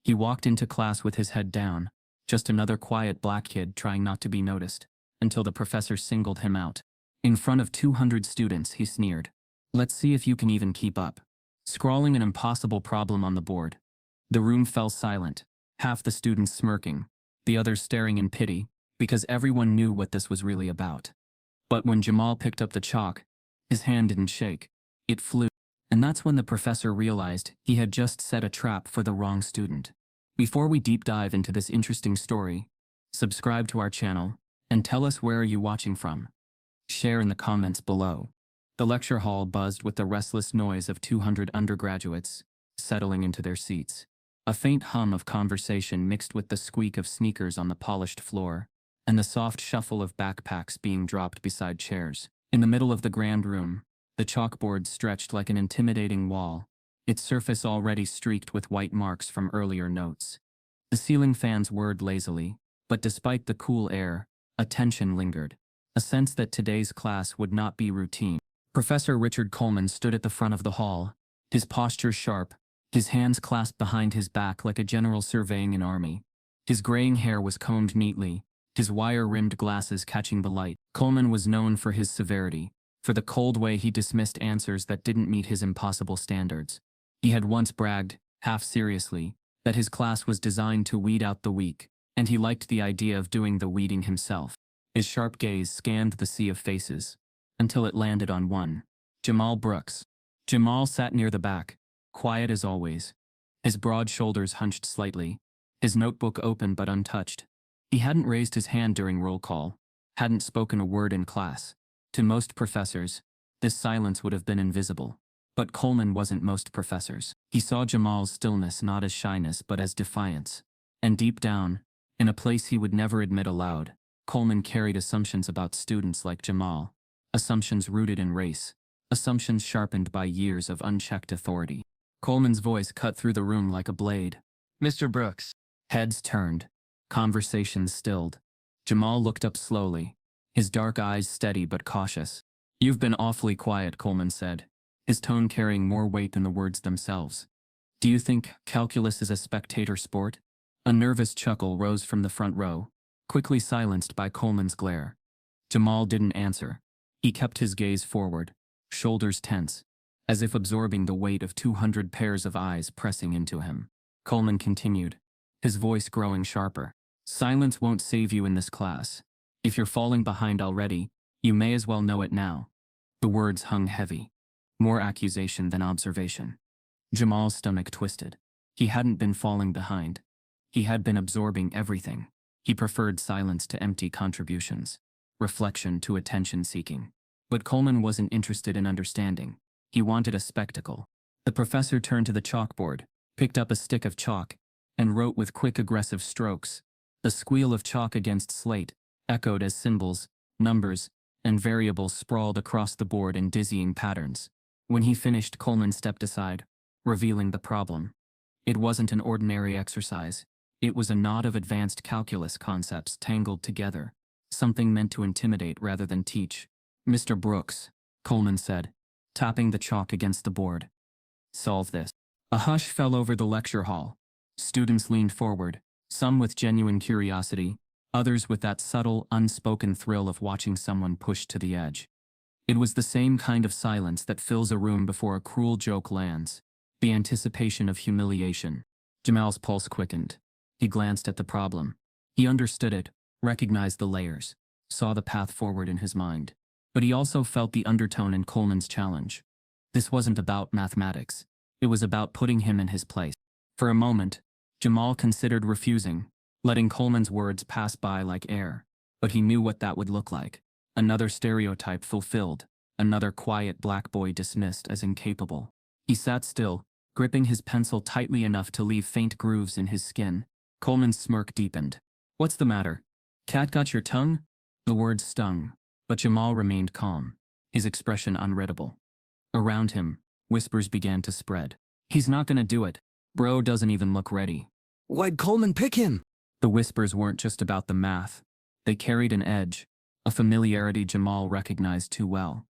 He walked into class with his head down, just another quiet black kid trying not to be noticed, until the professor singled him out. In front of 200 students, he sneered. "Let's see if you can even keep up." Scrawling an impossible problem on the board. The room fell silent, half the students smirking, the others staring in pity, because everyone knew what this was really about. But when Jamal picked up the chalk, his hand didn't shake. It flew. And that's when the professor realized he had just set a trap for the wrong student. Before we deep dive into this interesting story, subscribe to our channel, and tell us where are you watching from. Share in the comments below. The lecture hall buzzed with the restless noise of 200 undergraduates settling into their seats. A faint hum of conversation mixed with the squeak of sneakers on the polished floor, and the soft shuffle of backpacks being dropped beside chairs. In the middle of the grand room, the chalkboard stretched like an intimidating wall, its surface already streaked with white marks from earlier notes. The ceiling fans whirred lazily, but despite the cool air, a tension lingered, a sense that today's class would not be routine. Professor Richard Coleman stood at the front of the hall, his posture sharp, his hands clasped behind his back like a general surveying an army. His graying hair was combed neatly, his wire-rimmed glasses catching the light. Coleman was known for his severity, for the cold way he dismissed answers that didn't meet his impossible standards. He had once bragged, half seriously, that his class was designed to weed out the weak, and he liked the idea of doing the weeding himself. His sharp gaze scanned the sea of faces, until it landed on one. Jamal Brooks. Jamal sat near the back, quiet as always, his broad shoulders hunched slightly, his notebook open but untouched. He hadn't raised his hand during roll call, hadn't spoken a word in class. To most professors, this silence would have been invisible. But Coleman wasn't most professors. He saw Jamal's stillness not as shyness but as defiance. And deep down, in a place he would never admit aloud, Coleman carried assumptions about students like Jamal. Assumptions rooted in race. Assumptions sharpened by years of unchecked authority. Coleman's voice cut through the room like a blade. "Mr. Brooks." Heads turned. Conversations stilled. Jamal looked up slowly, his dark eyes steady but cautious. "You've been awfully quiet," Coleman said, his tone carrying more weight than the words themselves. "Do you think calculus is a spectator sport?" A nervous chuckle rose from the front row, quickly silenced by Coleman's glare. Jamal didn't answer. He kept his gaze forward, shoulders tense, as if absorbing the weight of 200 pairs of eyes pressing into him. Coleman continued, his voice growing sharper. "Silence won't save you in this class. If you're falling behind already, you may as well know it now." The words hung heavy, more accusation than observation. Jamal's stomach twisted. He hadn't been falling behind. He had been absorbing everything. He preferred silence to empty contributions, reflection to attention-seeking. But Coleman wasn't interested in understanding. He wanted a spectacle. The professor turned to the chalkboard, picked up a stick of chalk, and wrote with quick aggressive strokes. The squeal of chalk against slate echoed as symbols, numbers, and variables sprawled across the board in dizzying patterns. When he finished, Coleman stepped aside, revealing the problem. It wasn't an ordinary exercise. It was a knot of advanced calculus concepts tangled together, something meant to intimidate rather than teach. "Mr. Brooks," Coleman said, tapping the chalk against the board. "Solve this." A hush fell over the lecture hall. Students leaned forward, some with genuine curiosity, others with that subtle, unspoken thrill of watching someone pushed to the edge. It was the same kind of silence that fills a room before a cruel joke lands, the anticipation of humiliation. Jamal's pulse quickened. He glanced at the problem. He understood it, recognized the layers, saw the path forward in his mind. But he also felt the undertone in Coleman's challenge. This wasn't about mathematics. It was about putting him in his place. For a moment, Jamal considered refusing, letting Coleman's words pass by like air. But he knew what that would look like. Another stereotype fulfilled, another quiet black boy dismissed as incapable. He sat still, gripping his pencil tightly enough to leave faint grooves in his skin. Coleman's smirk deepened. "What's the matter? Cat got your tongue?" The words stung, but Jamal remained calm, his expression unreadable. Around him, whispers began to spread. "He's not gonna do it. Bro doesn't even look ready." "Why'd Coleman pick him?" The whispers weren't just about the math. They carried an edge, a familiarity Jamal recognized too well.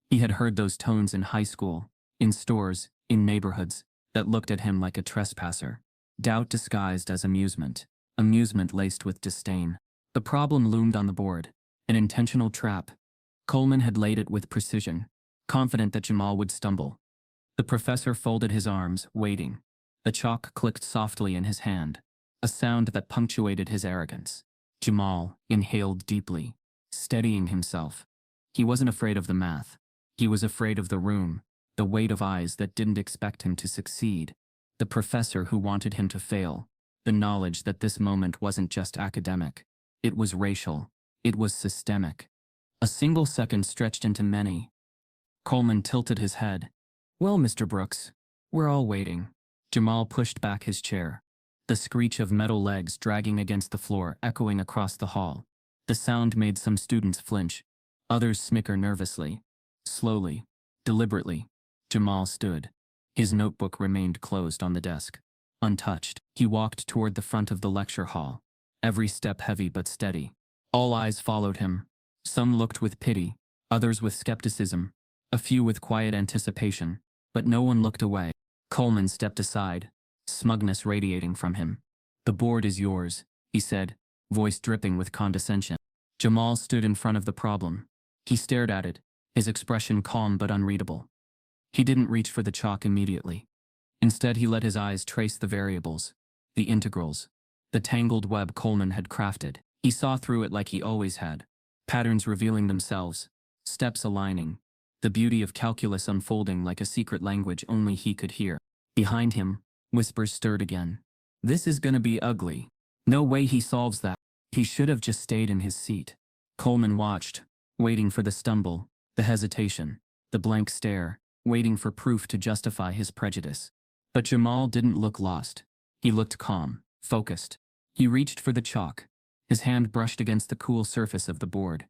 He had heard those tones in high school, in stores, in neighborhoods, that looked at him like a trespasser. doubt disguised as amusement, amusement laced with disdain. The problem loomed on the board, an intentional trap. Coleman had laid it with precision, confident that Jamal would stumble. The professor folded his arms, waiting. The chalk clicked softly in his hand, a sound that punctuated his arrogance. Jamal inhaled deeply, steadying himself. He wasn't afraid of the math. He was afraid of the room, the weight of eyes that didn't expect him to succeed, the professor who wanted him to fail, the knowledge that this moment wasn't just academic. It was racial. It was systemic. A single second stretched into many. Coleman tilted his head. "Well, Mr. Brooks, we're all waiting." Jamal pushed back his chair, the screech of metal legs dragging against the floor echoing across the hall. The sound made some students flinch, others snicker nervously. Slowly, deliberately, Jamal stood. His notebook remained closed on the desk. Untouched, he walked toward the front of the lecture hall, every step heavy but steady. All eyes followed him. Some looked with pity, others with skepticism, a few with quiet anticipation, but no one looked away. Coleman stepped aside, smugness radiating from him. "The board is yours," he said, voice dripping with condescension. Jamal stood in front of the problem. He stared at it, his expression calm but unreadable. He didn't reach for the chalk immediately. Instead, he let his eyes trace the variables, the integrals, the tangled web Coleman had crafted. He saw through it like he always had, patterns revealing themselves, steps aligning, the beauty of calculus unfolding like a secret language only he could hear. Behind him, whispers stirred again. "This is gonna be ugly. No way he solves that. He should have just stayed in his seat." Coleman watched, waiting for the stumble, the hesitation, the blank stare, waiting for proof to justify his prejudice. But Jamal didn't look lost. He looked calm, focused. He reached for the chalk. His hand brushed against the cool surface of the board.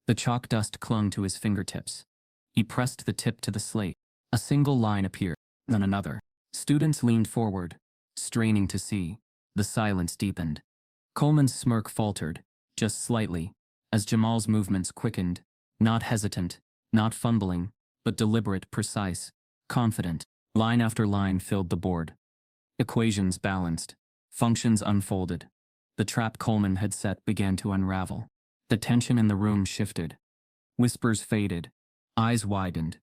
The chalk dust clung to his fingertips. He pressed the tip to the slate. A single line appeared, then another. Students leaned forward, straining to see. The silence deepened. Coleman's smirk faltered, just slightly, as Jamal's movements quickened, not hesitant, not fumbling, but deliberate, precise, confident. Line after line filled the board. Equations balanced, functions unfolded. The trap Coleman had set began to unravel. The tension in the room shifted. Whispers faded. Eyes widened.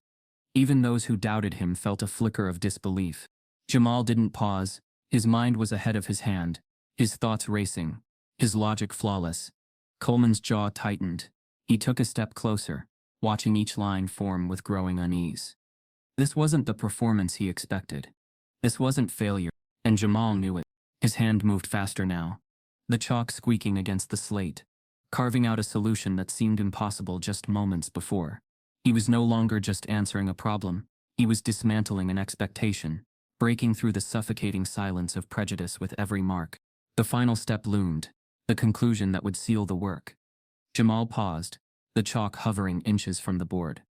Even those who doubted him felt a flicker of disbelief. Jamal didn't pause. His mind was ahead of his hand, his thoughts racing, his logic flawless. Coleman's jaw tightened. He took a step closer, watching each line form with growing unease. This wasn't the performance he expected. This wasn't failure, and Jamal knew it. His hand moved faster now, the chalk squeaking against the slate, carving out a solution that seemed impossible just moments before. He was no longer just answering a problem. He was dismantling an expectation, breaking through the suffocating silence of prejudice with every mark. The final step loomed, the conclusion that would seal the work. Jamal paused, the chalk hovering inches from the board.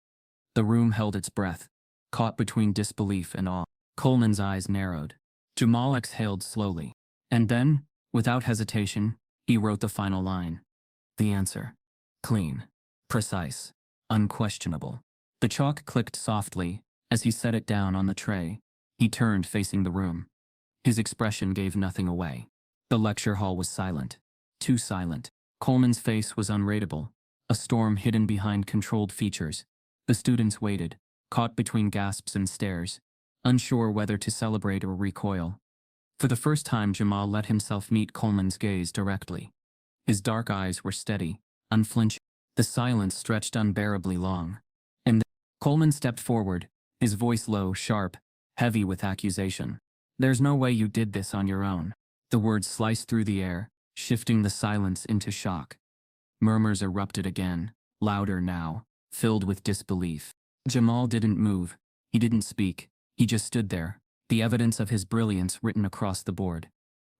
The room held its breath, caught between disbelief and awe. Coleman's eyes narrowed. Jamal exhaled slowly. And then, without hesitation, he wrote the final line. The answer. Clean. Precise. Unquestionable. The chalk clicked softly as he set it down on the tray. He turned facing the room. His expression gave nothing away. The lecture hall was silent. Too silent. Coleman's face was unreadable, a storm hidden behind controlled features. The students waited, caught between gasps and stares, unsure whether to celebrate or recoil. For the first time, Jamal let himself meet Coleman's gaze directly. His dark eyes were steady, unflinching. The silence stretched unbearably long. And then Coleman stepped forward, his voice low, sharp, heavy with accusation. "There's no way you did this on your own." The words sliced through the air, shifting the silence into shock. Murmurs erupted again, louder now, filled with disbelief. Jamal didn't move. He didn't speak. He just stood there, the evidence of his brilliance written across the board.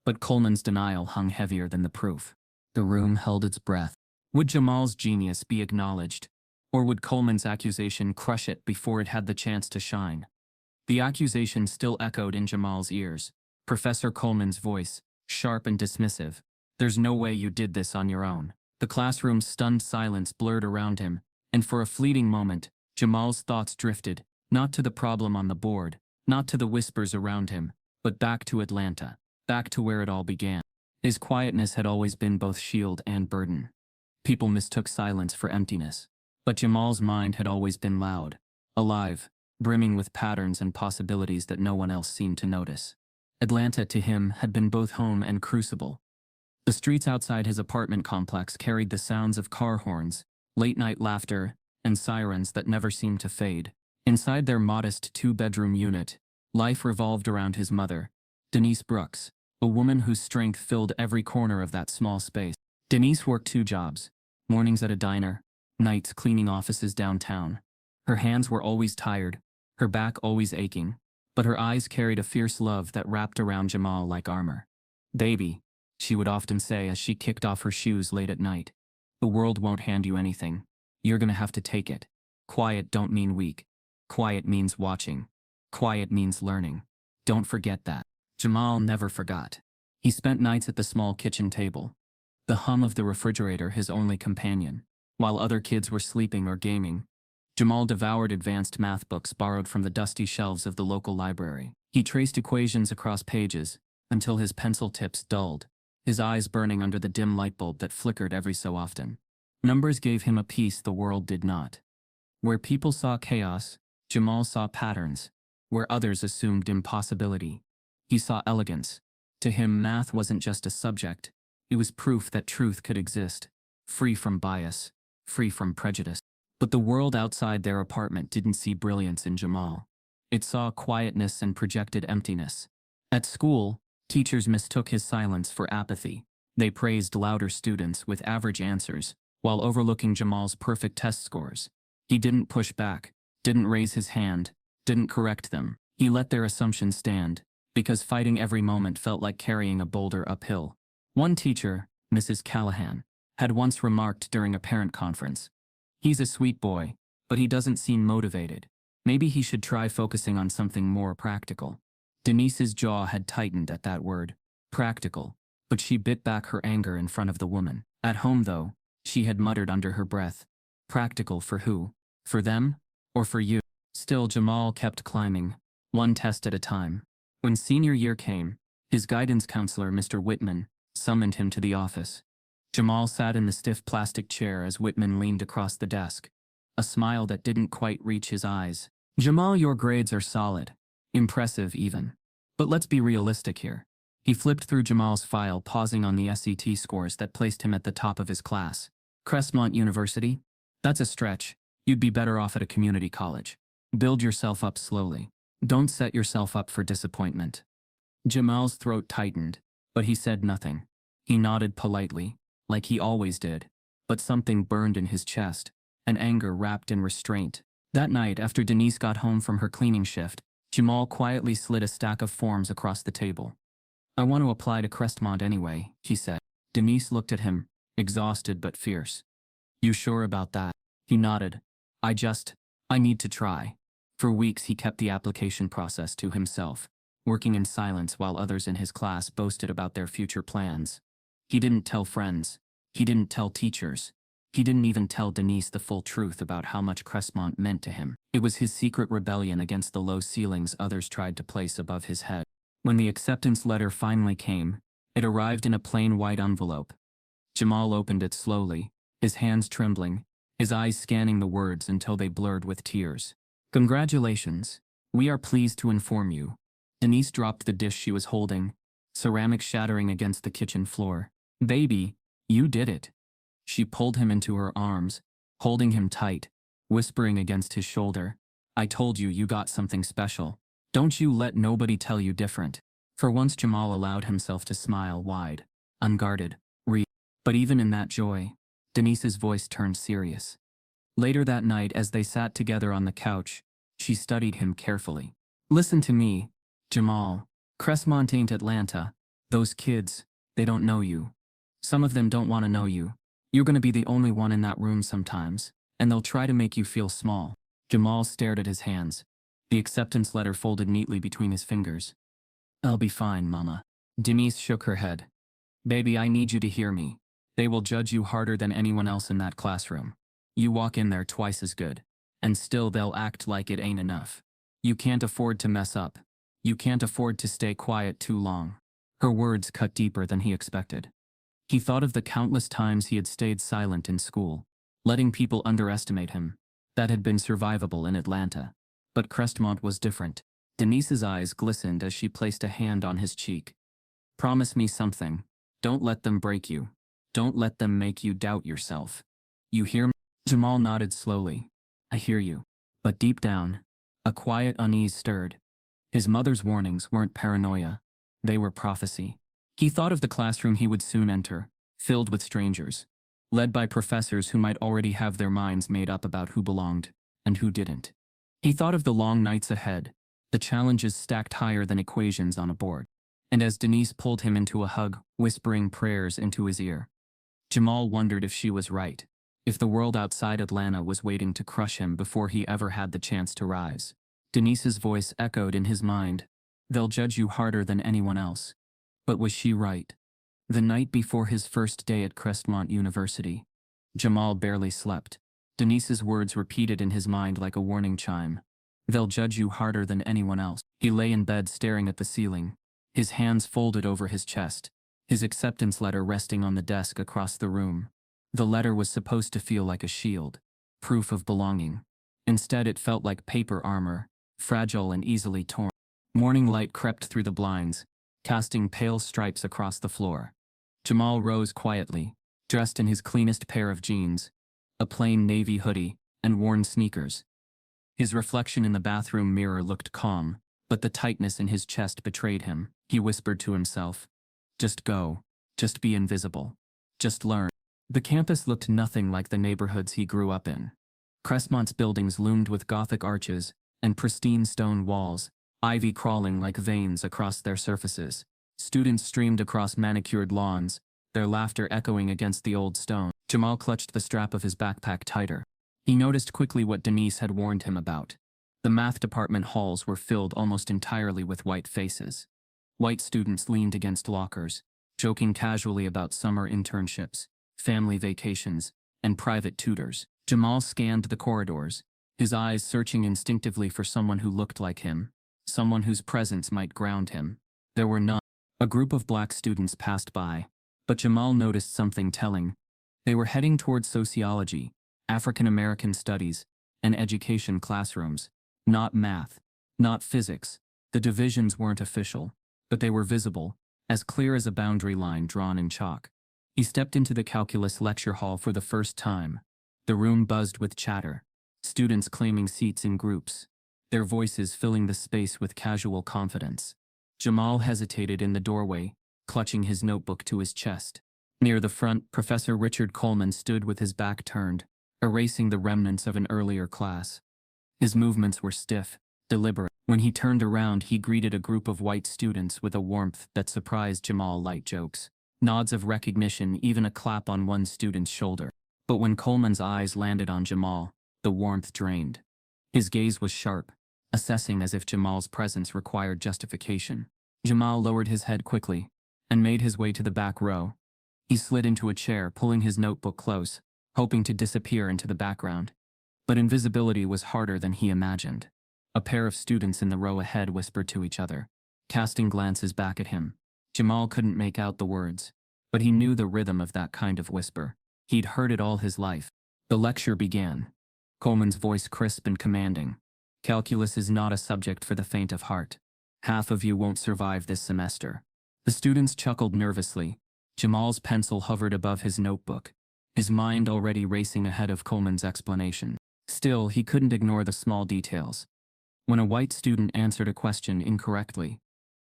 But Coleman's denial hung heavier than the proof. The room held its breath. Would Jamal's genius be acknowledged, or would Coleman's accusation crush it before it had the chance to shine? The accusation still echoed in Jamal's ears. Professor Coleman's voice, sharp and dismissive. "There's no way you did this on your own." The classroom's stunned silence blurred around him, and for a fleeting moment, Jamal's thoughts drifted, not to the problem on the board, not to the whispers around him, but back to Atlanta. Back to where it all began. His quietness had always been both shield and burden. People mistook silence for emptiness. But Jamal's mind had always been loud, alive, brimming with patterns and possibilities that no one else seemed to notice. Atlanta to him had been both home and crucible. The streets outside his apartment complex carried the sounds of car horns, late-night laughter, and sirens that never seemed to fade. Inside their modest two-bedroom unit, life revolved around his mother, Denise Brooks, a woman whose strength filled every corner of that small space. Denise worked 2 jobs, mornings at a diner, nights cleaning offices downtown. Her hands were always tired, her back always aching, but her eyes carried a fierce love that wrapped around Jamal like armor. "Baby," she would often say as she kicked off her shoes late at night, "the world won't hand you anything. You're gonna have to take it. Quiet don't mean weak. Quiet means watching. Quiet means learning. Don't forget that." Jamal never forgot. He spent nights at the small kitchen table, the hum of the refrigerator his only companion. While other kids were sleeping or gaming, Jamal devoured advanced math books borrowed from the dusty shelves of the local library. He traced equations across pages until his pencil tips dulled, his eyes burning under the dim light bulb that flickered every so often. Numbers gave him a peace the world did not. Where people saw chaos, Jamal saw patterns. Where others assumed impossibility, he saw elegance. To him, math wasn't just a subject, it was proof that truth could exist, free from bias, free from prejudice. But the world outside their apartment didn't see brilliance in Jamal. It saw quietness and projected emptiness. At school, teachers mistook his silence for apathy. They praised louder students with average answers, while overlooking Jamal's perfect test scores. He didn't push back, didn't raise his hand, didn't correct them. He let their assumptions stand, because fighting every moment felt like carrying a boulder uphill. One teacher, Mrs. Callahan, had once remarked during a parent conference, "He's a sweet boy, but he doesn't seem motivated. Maybe he should try focusing on something more practical." Denise's jaw had tightened at that word, practical, but she bit back her anger in front of the woman. At home, though, she had muttered under her breath, "Practical for who? For them? Or for you?" Still, Jamal kept climbing, one test at a time. When senior year came, his guidance counselor, Mr. Whitman, summoned him to the office. Jamal sat in the stiff plastic chair as Whitman leaned across the desk, a smile that didn't quite reach his eyes. "Jamal, your grades are solid. Impressive, even. But let's be realistic here." He flipped through Jamal's file, pausing on the SET scores that placed him at the top of his class. "Crestmont University? That's a stretch. You'd be better off at a community college. Build yourself up slowly. Don't set yourself up for disappointment." Jamal's throat tightened, but he said nothing. He nodded politely, like he always did, but something burned in his chest, an anger wrapped in restraint. That night, after Denise got home from her cleaning shift, Jamal quietly slid a stack of forms across the table. "I want to apply to Crestmont anyway," he said. Denise looked at him, exhausted but fierce. "You sure about that?" He nodded. I need to try." For weeks he kept the application process to himself, working in silence while others in his class boasted about their future plans. He didn't tell friends. He didn't tell teachers. He didn't even tell Denise the full truth about how much Crestmont meant to him. It was his secret rebellion against the low ceilings others tried to place above his head. When the acceptance letter finally came, it arrived in a plain white envelope. Jamal opened it slowly, his hands trembling, his eyes scanning the words until they blurred with tears. "Congratulations. We are pleased to inform you." Denise dropped the dish she was holding, ceramic shattering against the kitchen floor. "Baby, you did it." She pulled him into her arms, holding him tight, whispering against his shoulder, "I told you you got something special. Don't you let nobody tell you different." For once Jamal allowed himself to smile wide, unguarded, But even in that joy, Denise's voice turned serious. Later that night, as they sat together on the couch, she studied him carefully. "Listen to me, Jamal. Crestmont ain't Atlanta. Those kids, they don't know you. Some of them don't want to know you. You're gonna be the only one in that room sometimes, and they'll try to make you feel small." Jamal stared at his hands, the acceptance letter folded neatly between his fingers. "I'll be fine, Mama." Denise shook her head. "Baby, I need you to hear me. They will judge you harder than anyone else in that classroom. You walk in there twice as good, and still they'll act like it ain't enough. You can't afford to mess up. You can't afford to stay quiet too long. Her words cut deeper than he expected. He thought of the countless times he had stayed silent in school, letting people underestimate him. That had been survivable in Atlanta. But Crestmont was different. Denise's eyes glistened as she placed a hand on his cheek. Promise me something. Don't let them break you. Don't let them make you doubt yourself. You hear me? Jamal nodded slowly. I hear you. But deep down, a quiet unease stirred. His mother's warnings weren't paranoia. They were prophecy. He thought of the classroom he would soon enter, filled with strangers, led by professors who might already have their minds made up about who belonged and who didn't. He thought of the long nights ahead, the challenges stacked higher than equations on a board. And as Denise pulled him into a hug, whispering prayers into his ear, Jamal wondered if she was right, if the world outside Atlanta was waiting to crush him before he ever had the chance to rise. Denise's voice echoed in his mind. They'll judge you harder than anyone else. But was she right? The night before his first day at Crestmont University, Jamal barely slept. Denise's words repeated in his mind like a warning chime. They'll judge you harder than anyone else. He lay in bed staring at the ceiling, his hands folded over his chest, his acceptance letter resting on the desk across the room. The letter was supposed to feel like a shield, proof of belonging. Instead, it felt like paper armor, fragile and easily torn. Morning light crept through the blinds, casting pale stripes across the floor. Jamal rose quietly, dressed in his cleanest pair of jeans, a plain navy hoodie, and worn sneakers. His reflection in the bathroom mirror looked calm, but the tightness in his chest betrayed him. He whispered to himself, just go, just be invisible, just learn. The campus looked nothing like the neighborhoods he grew up in. Crestmont's buildings loomed with Gothic arches and pristine stone walls, ivy crawling like veins across their surfaces. Students streamed across manicured lawns, their laughter echoing against the old stone. Jamal clutched the strap of his backpack tighter. He noticed quickly what Denise had warned him about. The math department halls were filled almost entirely with white faces. White students leaned against lockers, joking casually about summer internships, family vacations, and private tutors. Jamal scanned the corridors, his eyes searching instinctively for someone who looked like him, someone whose presence might ground him. There were none. A group of black students passed by, but Jamal noticed something telling. They were heading toward sociology, African American studies, and education classrooms. Not math, not physics. The divisions weren't official, but they were visible, as clear as a boundary line drawn in chalk. He stepped into the calculus lecture hall for the first time. The room buzzed with chatter, students claiming seats in groups, their voices filling the space with casual confidence. Jamal hesitated in the doorway, clutching his notebook to his chest. Near the front, Professor Richard Coleman stood with his back turned, erasing the remnants of an earlier class. His movements were stiff, deliberate. When he turned around, he greeted a group of white students with a warmth that surprised Jamal. Light jokes, nods of recognition, even a clap on one student's shoulder. But when Coleman's eyes landed on Jamal, the warmth drained. His gaze was sharp, assessing as if Jamal's presence required justification. Jamal lowered his head quickly and made his way to the back row. He slid into a chair, pulling his notebook close, hoping to disappear into the background. But invisibility was harder than he imagined. A pair of students in the row ahead whispered to each other, casting glances back at him. Jamal couldn't make out the words, but he knew the rhythm of that kind of whisper. He'd heard it all his life. The lecture began. Coleman's voice crisp and commanding. Calculus is not a subject for the faint of heart. Half of you won't survive this semester. The students chuckled nervously. Jamal's pencil hovered above his notebook, his mind already racing ahead of Coleman's explanation. Still, he couldn't ignore the small details. When a white student answered a question incorrectly,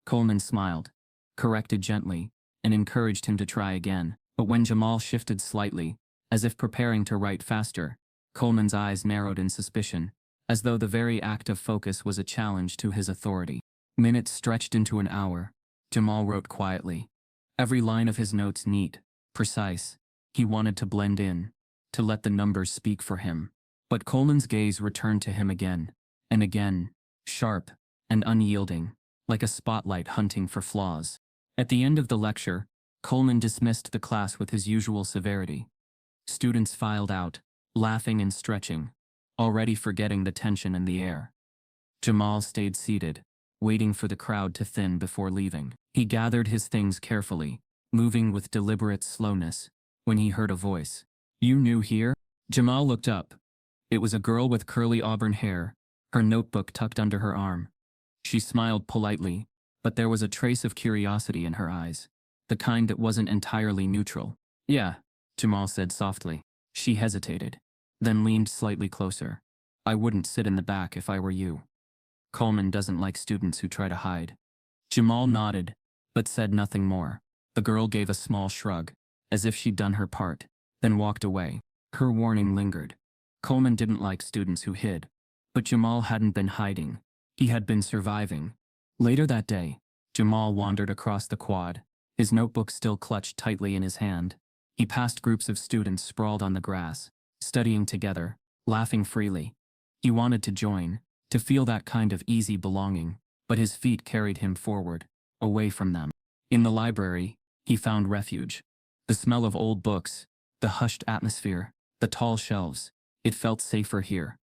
Coleman smiled, corrected gently, and encouraged him to try again. But when Jamal shifted slightly, as if preparing to write faster, Coleman's eyes narrowed in suspicion, as though the very act of focus was a challenge to his authority. Minutes stretched into an hour. Jamal wrote quietly, every line of his notes neat, precise. He wanted to blend in, to let the numbers speak for him. But Coleman's gaze returned to him again, and again, sharp and unyielding, like a spotlight hunting for flaws. At the end of the lecture, Coleman dismissed the class with his usual severity. Students filed out, laughing and stretching, already forgetting the tension in the air. Jamal stayed seated, waiting for the crowd to thin before leaving. He gathered his things carefully, moving with deliberate slowness, when he heard a voice. "You new here?" Jamal looked up. It was a girl with curly auburn hair, her notebook tucked under her arm. She smiled politely, but there was a trace of curiosity in her eyes, the kind that wasn't entirely neutral. "Yeah," Jamal said softly. She hesitated, then leaned slightly closer. "I wouldn't sit in the back if I were you. Coleman doesn't like students who try to hide." Jamal nodded, but said nothing more. The girl gave a small shrug, as if she'd done her part, then walked away. Her warning lingered. Coleman didn't like students who hid, but Jamal hadn't been hiding. He had been surviving. Later that day, Jamal wandered across the quad, his notebook still clutched tightly in his hand. He passed groups of students sprawled on the grass, studying together, laughing freely. He wanted to join, to feel that kind of easy belonging, but his feet carried him forward, away from them. In the library, he found refuge. The smell of old books, the hushed atmosphere, the tall shelves, it felt safer here.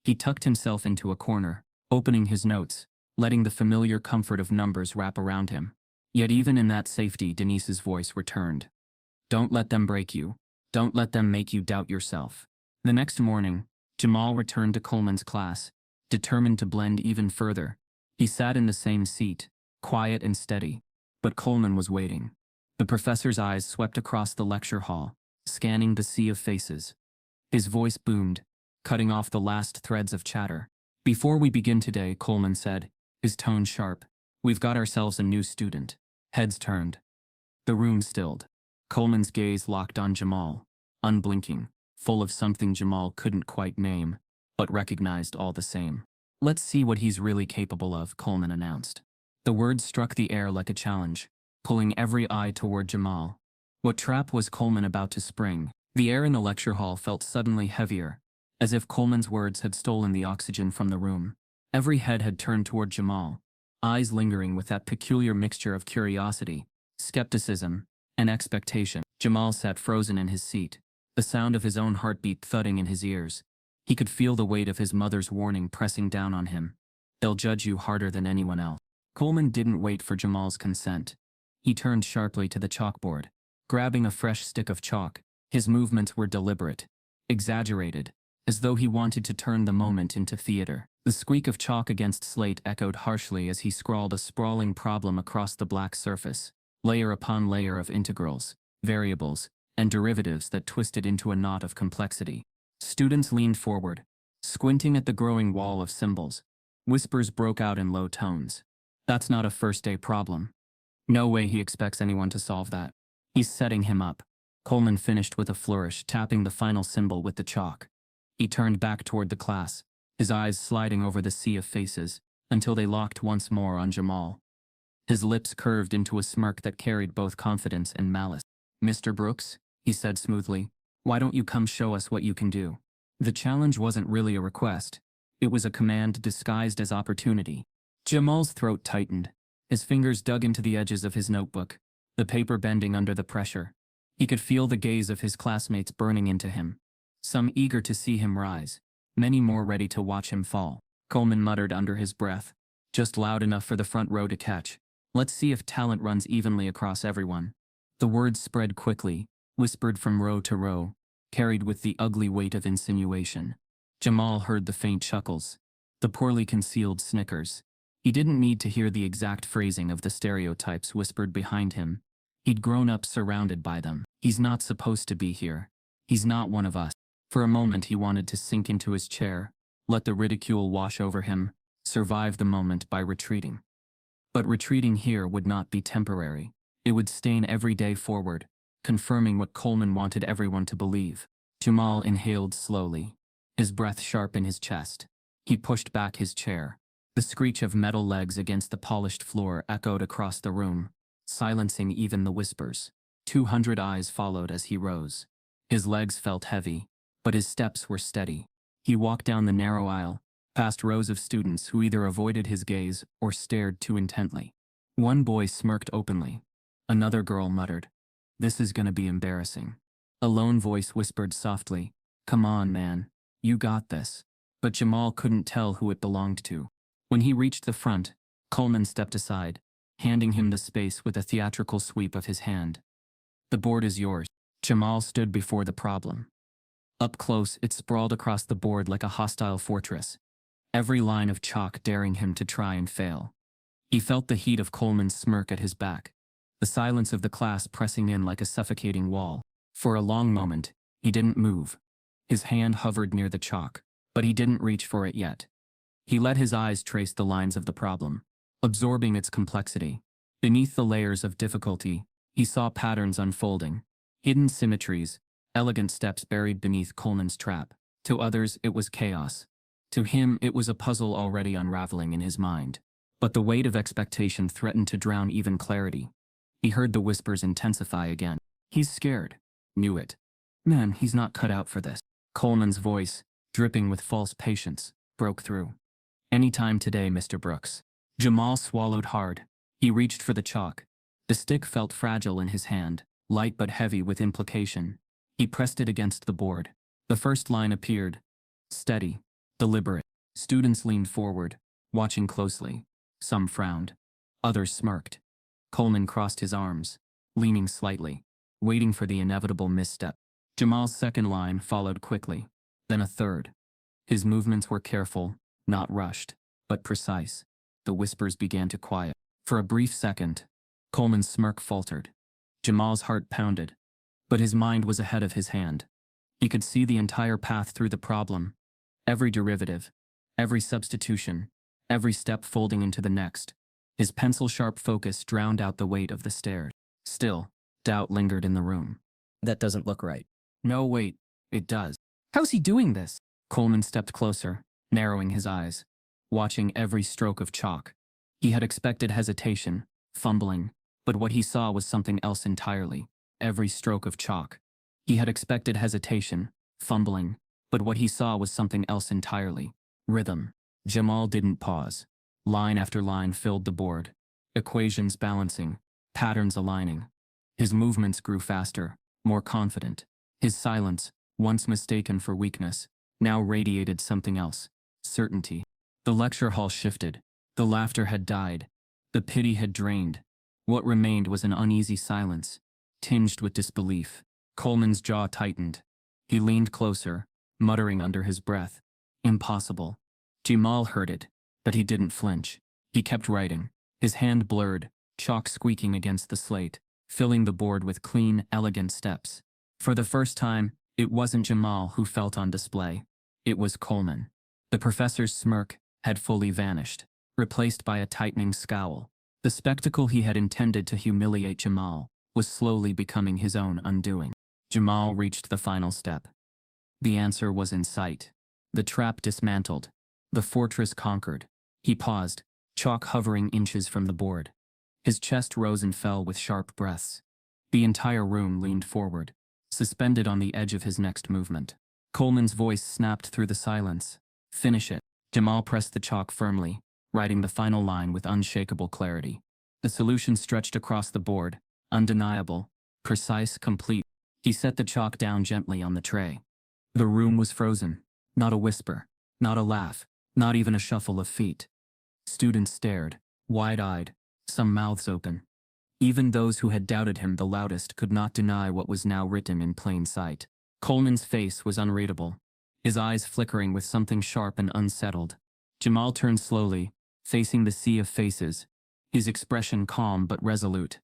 He tucked himself into a corner, opening his notes, letting the familiar comfort of numbers wrap around him. Yet even in that safety, Denise's voice returned. "Don't let them break you. Don't let them make you doubt yourself." The next morning, Jamal returned to Coleman's class, determined to blend even further. He sat in the same seat, quiet and steady, but Coleman was waiting. The professor's eyes swept across the lecture hall, scanning the sea of faces. His voice boomed, cutting off the last threads of chatter. "Before we begin today," Coleman said, his tone sharp, "we've got ourselves a new student." Heads turned. The room stilled. Coleman's gaze locked on Jamal, unblinking, full of something Jamal couldn't quite name, but recognized all the same. "Let's see what he's really capable of," Coleman announced. The words struck the air like a challenge, pulling every eye toward Jamal. What trap was Coleman about to spring? The air in the lecture hall felt suddenly heavier, as if Coleman's words had stolen the oxygen from the room. Every head had turned toward Jamal, eyes lingering with that peculiar mixture of curiosity, skepticism, and expectation. Jamal sat frozen in his seat, the sound of his own heartbeat thudding in his ears. He could feel the weight of his mother's warning pressing down on him. "They'll judge you harder than anyone else." Coleman didn't wait for Jamal's consent. He turned sharply to the chalkboard, grabbing a fresh stick of chalk. His movements were deliberate, exaggerated, as though he wanted to turn the moment into theater. The squeak of chalk against slate echoed harshly as he scrawled a sprawling problem across the black surface, layer upon layer of integrals, variables, and derivatives that twisted into a knot of complexity. Students leaned forward, squinting at the growing wall of symbols. Whispers broke out in low tones. "That's not a first-day problem. No way he expects anyone to solve that. He's setting him up." Coleman finished with a flourish, tapping the final symbol with the chalk. He turned back toward the class, his eyes sliding over the sea of faces, until they locked once more on Jamal. His lips curved into a smirk that carried both confidence and malice. "Mr. Brooks," he said smoothly, "why don't you come show us what you can do?" The challenge wasn't really a request. It was a command disguised as opportunity. Jamal's throat tightened. His fingers dug into the edges of his notebook, the paper bending under the pressure. He could feel the gaze of his classmates burning into him, some eager to see him rise, many more ready to watch him fall. Coleman muttered under his breath, just loud enough for the front row to catch, "Let's see if talent runs evenly across everyone." The words spread quickly, whispered from row to row, carried with the ugly weight of insinuation. Jamal heard the faint chuckles, the poorly concealed snickers. He didn't need to hear the exact phrasing of the stereotypes whispered behind him. He'd grown up surrounded by them. He's not supposed to be here. He's not one of us. For a moment he wanted to sink into his chair, let the ridicule wash over him, survive the moment by retreating. But retreating here would not be temporary. It would stain every day forward, confirming what Coleman wanted everyone to believe. Jamal inhaled slowly, his breath sharp in his chest. He pushed back his chair. The screech of metal legs against the polished floor echoed across the room, silencing even the whispers. 200 eyes followed as he rose. His legs felt heavy, but his steps were steady. He walked down the narrow aisle, past rows of students who either avoided his gaze or stared too intently. One boy smirked openly. Another girl muttered, "This is gonna be embarrassing." A lone voice whispered softly, "Come on, man. You got this." But Jamal couldn't tell who it belonged to. When he reached the front, Coleman stepped aside, handing him the space with a theatrical sweep of his hand. The board is yours. Jamal stood before the problem. Up close, it sprawled across the board like a hostile fortress, every line of chalk daring him to try and fail. He felt the heat of Coleman's smirk at his back, the silence of the class pressing in like a suffocating wall. For a long moment, he didn't move. His hand hovered near the chalk, but he didn't reach for it yet. He let his eyes trace the lines of the problem, absorbing its complexity. Beneath the layers of difficulty, he saw patterns unfolding, hidden symmetries, elegant steps buried beneath Coleman's trap. To others, it was chaos. To him, it was a puzzle already unraveling in his mind. But the weight of expectation threatened to drown even clarity. He heard the whispers intensify again. He's scared. Knew it. Man, he's not cut out for this. Coleman's voice, dripping with false patience, broke through. Any time today, Mr. Brooks. Jamal swallowed hard. He reached for the chalk. The stick felt fragile in his hand, light but heavy with implication. He pressed it against the board. The first line appeared. Steady. Deliberate. Students leaned forward, watching closely. Some frowned. Others smirked. Coleman crossed his arms, leaning slightly, waiting for the inevitable misstep. Jamal's second line followed quickly, then a third. His movements were careful, not rushed, but precise. The whispers began to quiet. For a brief second, Coleman's smirk faltered. Jamal's heart pounded, but his mind was ahead of his hand. He could see the entire path through the problem, every derivative, every substitution, every step folding into the next. His pencil-sharp focus drowned out the weight of the stairs. Still, doubt lingered in the room. That doesn't look right. No, wait, it does. How's he doing this? Coleman stepped closer, narrowing his eyes, watching every stroke of chalk. He had expected hesitation, fumbling, but what he saw was something else entirely. Every stroke of chalk. He had expected hesitation, fumbling, but what he saw was something else entirely. Rhythm. Jamal didn't pause. Line after line filled the board. Equations balancing, patterns aligning. His movements grew faster, more confident. His silence, once mistaken for weakness, now radiated something else. Certainty. The lecture hall shifted. The laughter had died. The pity had drained. What remained was an uneasy silence, tinged with disbelief. Coleman's jaw tightened. He leaned closer, muttering under his breath. Impossible. Jamal heard it, but he didn't flinch. He kept writing, his hand blurred, chalk squeaking against the slate, filling the board with clean, elegant steps. For the first time, it wasn't Jamal who felt on display. It was Coleman. The professor's smirk had fully vanished, replaced by a tightening scowl. The spectacle he had intended to humiliate Jamal was slowly becoming his own undoing. Jamal reached the final step. The answer was in sight. The trap dismantled. The fortress conquered. He paused, chalk hovering inches from the board. His chest rose and fell with sharp breaths. The entire room leaned forward, suspended on the edge of his next movement. Coleman's voice snapped through the silence. Finish it. Jamal pressed the chalk firmly, writing the final line with unshakable clarity. The solution stretched across the board, undeniable, precise, complete. He set the chalk down gently on the tray. The room was frozen. Not a whisper, not a laugh, not even a shuffle of feet. Students stared, wide-eyed, some mouths open. Even those who had doubted him the loudest could not deny what was now written in plain sight. Coleman's face was unreadable, his eyes flickering with something sharp and unsettled. Jamal turned slowly, facing the sea of faces, his expression calm but resolute.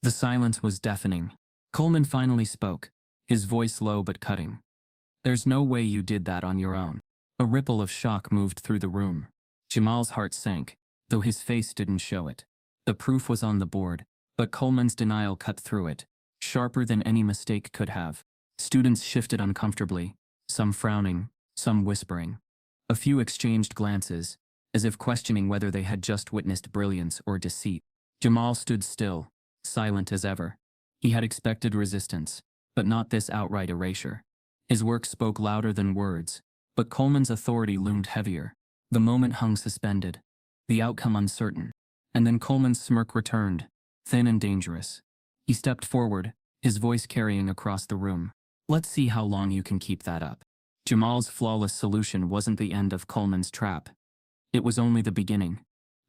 The silence was deafening. Coleman finally spoke, his voice low but cutting. There's no way you did that on your own. A ripple of shock moved through the room. Jamal's heart sank, though his face didn't show it. The proof was on the board, but Coleman's denial cut through it, sharper than any mistake could have. Students shifted uncomfortably, some frowning, some whispering. A few exchanged glances, as if questioning whether they had just witnessed brilliance or deceit. Jamal stood still, silent as ever. He had expected resistance, but not this outright erasure. His work spoke louder than words, but Coleman's authority loomed heavier. The moment hung suspended, the outcome uncertain. And then Coleman's smirk returned, thin and dangerous. He stepped forward, his voice carrying across the room. Let's see how long you can keep that up. Jamal's flawless solution wasn't the end of Coleman's trap. It was only the beginning.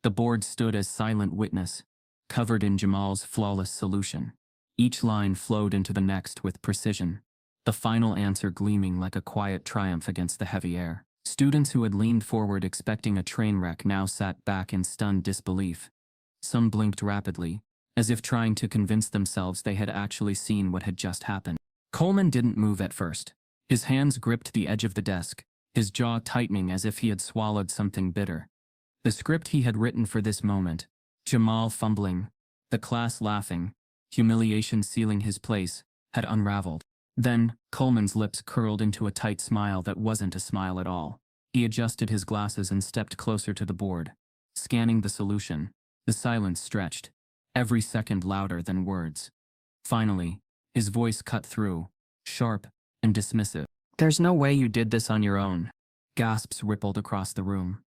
The board stood as silent witness, covered in Jamal's flawless solution. Each line flowed into the next with precision, the final answer gleaming like a quiet triumph against the heavy air. Students who had leaned forward expecting a train wreck now sat back in stunned disbelief. Some blinked rapidly, as if trying to convince themselves they had actually seen what had just happened. Coleman didn't move at first. His hands gripped the edge of the desk, his jaw tightening as if he had swallowed something bitter. The script he had written for this moment, Jamal fumbling, the class laughing, humiliation sealing his place, had unraveled. Then, Coleman's lips curled into a tight smile that wasn't a smile at all. He adjusted his glasses and stepped closer to the board, scanning the solution. The silence stretched, every second louder than words. Finally, his voice cut through, sharp and dismissive. "There's no way you did this on your own." Gasps rippled across the room.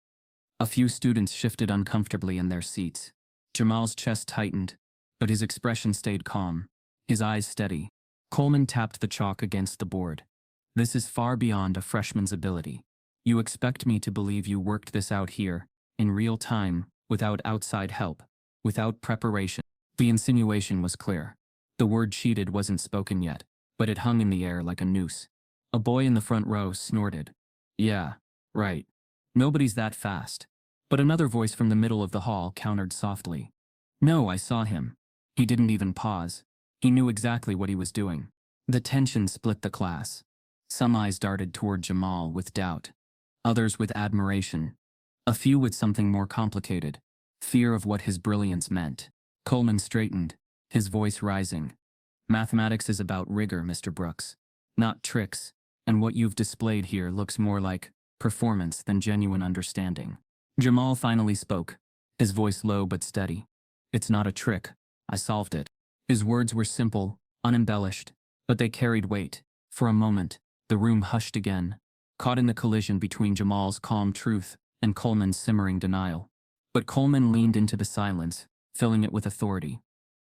A few students shifted uncomfortably in their seats. Jamal's chest tightened, but his expression stayed calm, his eyes steady. Coleman tapped the chalk against the board. "This is far beyond a freshman's ability. You expect me to believe you worked this out here, in real time, without outside help, without preparation." The insinuation was clear. The word cheated wasn't spoken yet, but it hung in the air like a noose. A boy in the front row snorted. "Yeah, right. Nobody's that fast." But another voice from the middle of the hall countered softly. "No, I saw him. He didn't even pause. He knew exactly what he was doing." The tension split the class. Some eyes darted toward Jamal with doubt, others with admiration, a few with something more complicated, fear of what his brilliance meant. Coleman straightened, his voice rising. "Mathematics is about rigor, Mr. Brooks, not tricks, and what you've displayed here looks more like performance than genuine understanding." Jamal finally spoke, his voice low but steady. "It's not a trick. I solved it." His words were simple, unembellished, but they carried weight. For a moment, the room hushed again, caught in the collision between Jamal's calm truth and Coleman's simmering denial. But Coleman leaned into the silence, filling it with authority.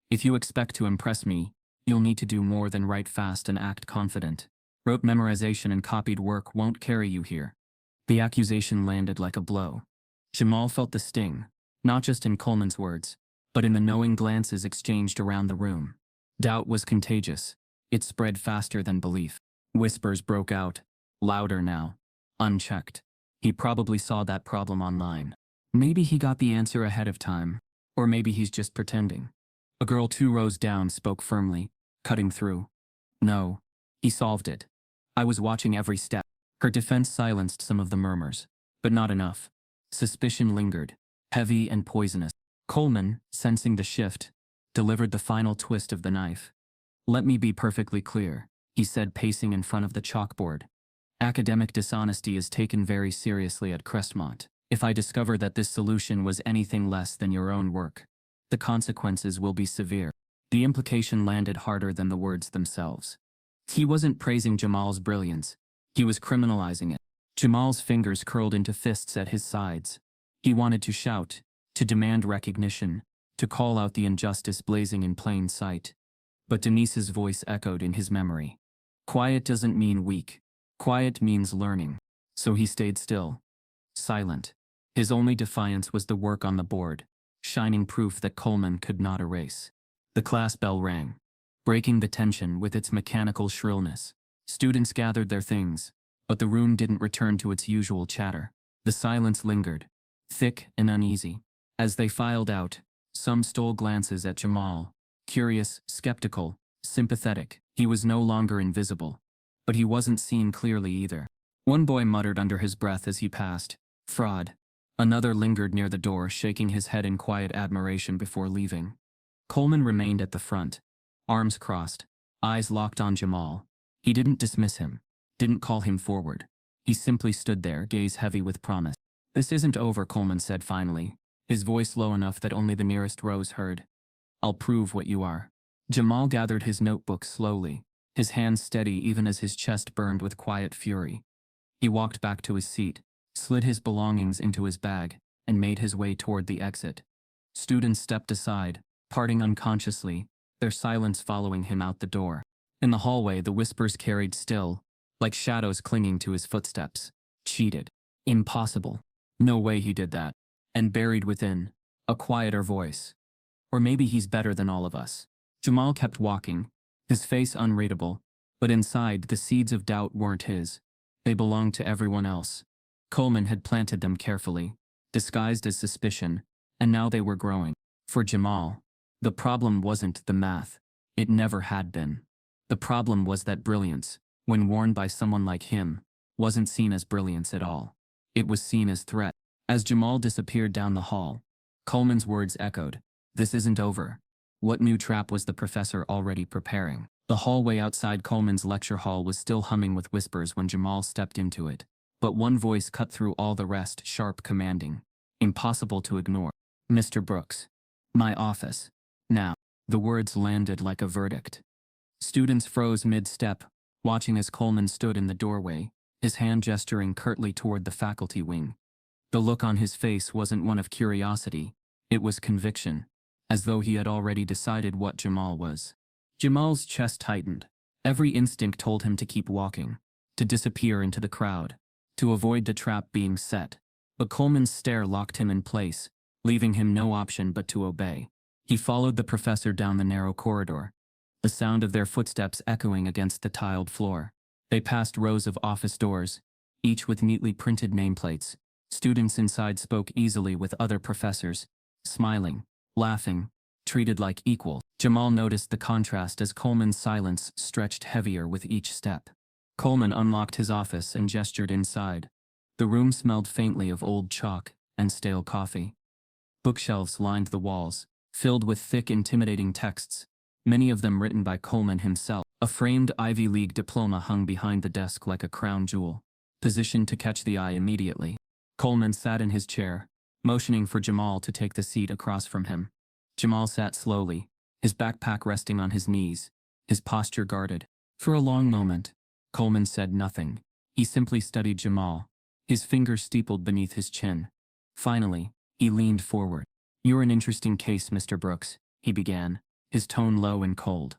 "If you expect to impress me, you'll need to do more than write fast and act confident. Rote memorization and copied work won't carry you here." The accusation landed like a blow. Jamal felt the sting, not just in Coleman's words, but in the knowing glances exchanged around the room. Doubt was contagious. It spread faster than belief. Whispers broke out, louder now, unchecked. He probably saw that problem online. Maybe he got the answer ahead of time, or maybe he's just pretending. A girl 2 rows down spoke firmly, cutting through. "No, he solved it. I was watching every step." Her defense silenced some of the murmurs, but not enough. Suspicion lingered, heavy and poisonous. Coleman, sensing the shift, delivered the final twist of the knife. "Let me be perfectly clear," he said, pacing in front of the chalkboard. "Academic dishonesty is taken very seriously at Crestmont. If I discover that this solution was anything less than your own work, the consequences will be severe." The implication landed harder than the words themselves. He wasn't praising Jamal's brilliance, he was criminalizing it. Jamal's fingers curled into fists at his sides. He wanted to shout, to demand recognition, to call out the injustice blazing in plain sight. But Denise's voice echoed in his memory. "Quiet doesn't mean weak. Quiet means learning." So he stayed still, silent. His only defiance was the work on the board, shining proof that Coleman could not erase. The class bell rang, breaking the tension with its mechanical shrillness. Students gathered their things, but the room didn't return to its usual chatter. The silence lingered, thick and uneasy. As they filed out, some stole glances at Jamal, curious, skeptical, sympathetic. He was no longer invisible, but he wasn't seen clearly either. One boy muttered under his breath as he passed, "Fraud." Another lingered near the door, shaking his head in quiet admiration before leaving. Coleman remained at the front, arms crossed, eyes locked on Jamal. He didn't dismiss him, didn't call him forward. He simply stood there, gaze heavy with promise. "This isn't over," Coleman said finally, his voice low enough that only the nearest rows heard. "I'll prove what you are." Jamal gathered his notebook slowly, his hands steady even as his chest burned with quiet fury. He walked back to his seat, slid his belongings into his bag, and made his way toward the exit. Students stepped aside, parting unconsciously, their silence following him out the door. In the hallway, the whispers carried still, like shadows clinging to his footsteps. "Cheated. Impossible. No way he did that." And buried within, a quieter voice. Or maybe he's better than all of us. Jamal kept walking, his face unreadable, but inside the seeds of doubt weren't his. They belonged to everyone else. Coleman had planted them carefully, disguised as suspicion, and now they were growing. For Jamal, the problem wasn't the math. It never had been. The problem was that brilliance, when worn by someone like him, wasn't seen as brilliance at all. It was seen as threat. As Jamal disappeared down the hall, Coleman's words echoed, "This isn't over." What new trap was the professor already preparing? The hallway outside Coleman's lecture hall was still humming with whispers when Jamal stepped into it. But one voice cut through all the rest, sharp, commanding. Impossible to ignore. "Mr. Brooks. My office. Now." The words landed like a verdict. Students froze mid-step, watching as Coleman stood in the doorway, his hand gesturing curtly toward the faculty wing. The look on his face wasn't one of curiosity, it was conviction, as though he had already decided what Jamal was. Jamal's chest tightened. Every instinct told him to keep walking, to disappear into the crowd, to avoid the trap being set. But Coleman's stare locked him in place, leaving him no option but to obey. He followed the professor down the narrow corridor, the sound of their footsteps echoing against the tiled floor. They passed rows of office doors, each with neatly printed nameplates. Students inside spoke easily with other professors, smiling, laughing, treated like equals. Jamal noticed the contrast as Coleman's silence stretched heavier with each step. Coleman unlocked his office and gestured inside. The room smelled faintly of old chalk and stale coffee. Bookshelves lined the walls, filled with thick, intimidating texts, many of them written by Coleman himself. A framed Ivy League diploma hung behind the desk like a crown jewel, positioned to catch the eye immediately. Coleman sat in his chair, motioning for Jamal to take the seat across from him. Jamal sat slowly, his backpack resting on his knees, his posture guarded. For a long moment, Coleman said nothing. He simply studied Jamal, his fingers steepled beneath his chin. Finally, he leaned forward. "You're an interesting case, Mr. Brooks," he began, his tone low and cold.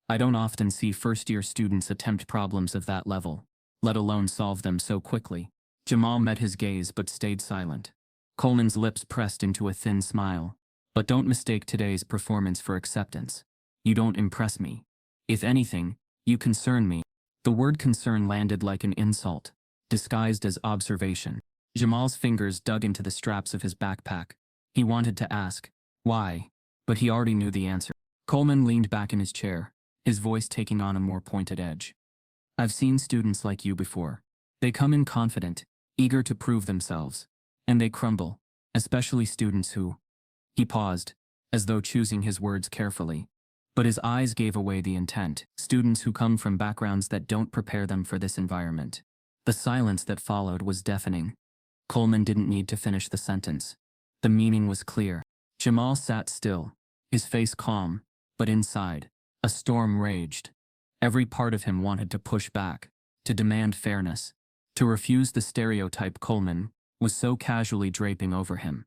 "I don't often see first-year students attempt problems of that level, let alone solve them so quickly." Jamal met his gaze but stayed silent. Coleman's lips pressed into a thin smile. "But don't mistake today's performance for acceptance. You don't impress me. If anything, you concern me." The word concern landed like an insult, disguised as observation. Jamal's fingers dug into the straps of his backpack. He wanted to ask, why? But he already knew the answer. Coleman leaned back in his chair, his voice taking on a more pointed edge. "I've seen students like you before. They come in confident, eager to prove themselves, and they crumble, especially students who..." He paused, as though choosing his words carefully. But his eyes gave away the intent. Students who come from backgrounds that don't prepare them for this environment. The silence that followed was deafening. Coleman didn't need to finish the sentence. The meaning was clear. Jamal sat still, his face calm, but inside, a storm raged. Every part of him wanted to push back, to demand fairness, to refuse the stereotype Coleman was so casually draping over him.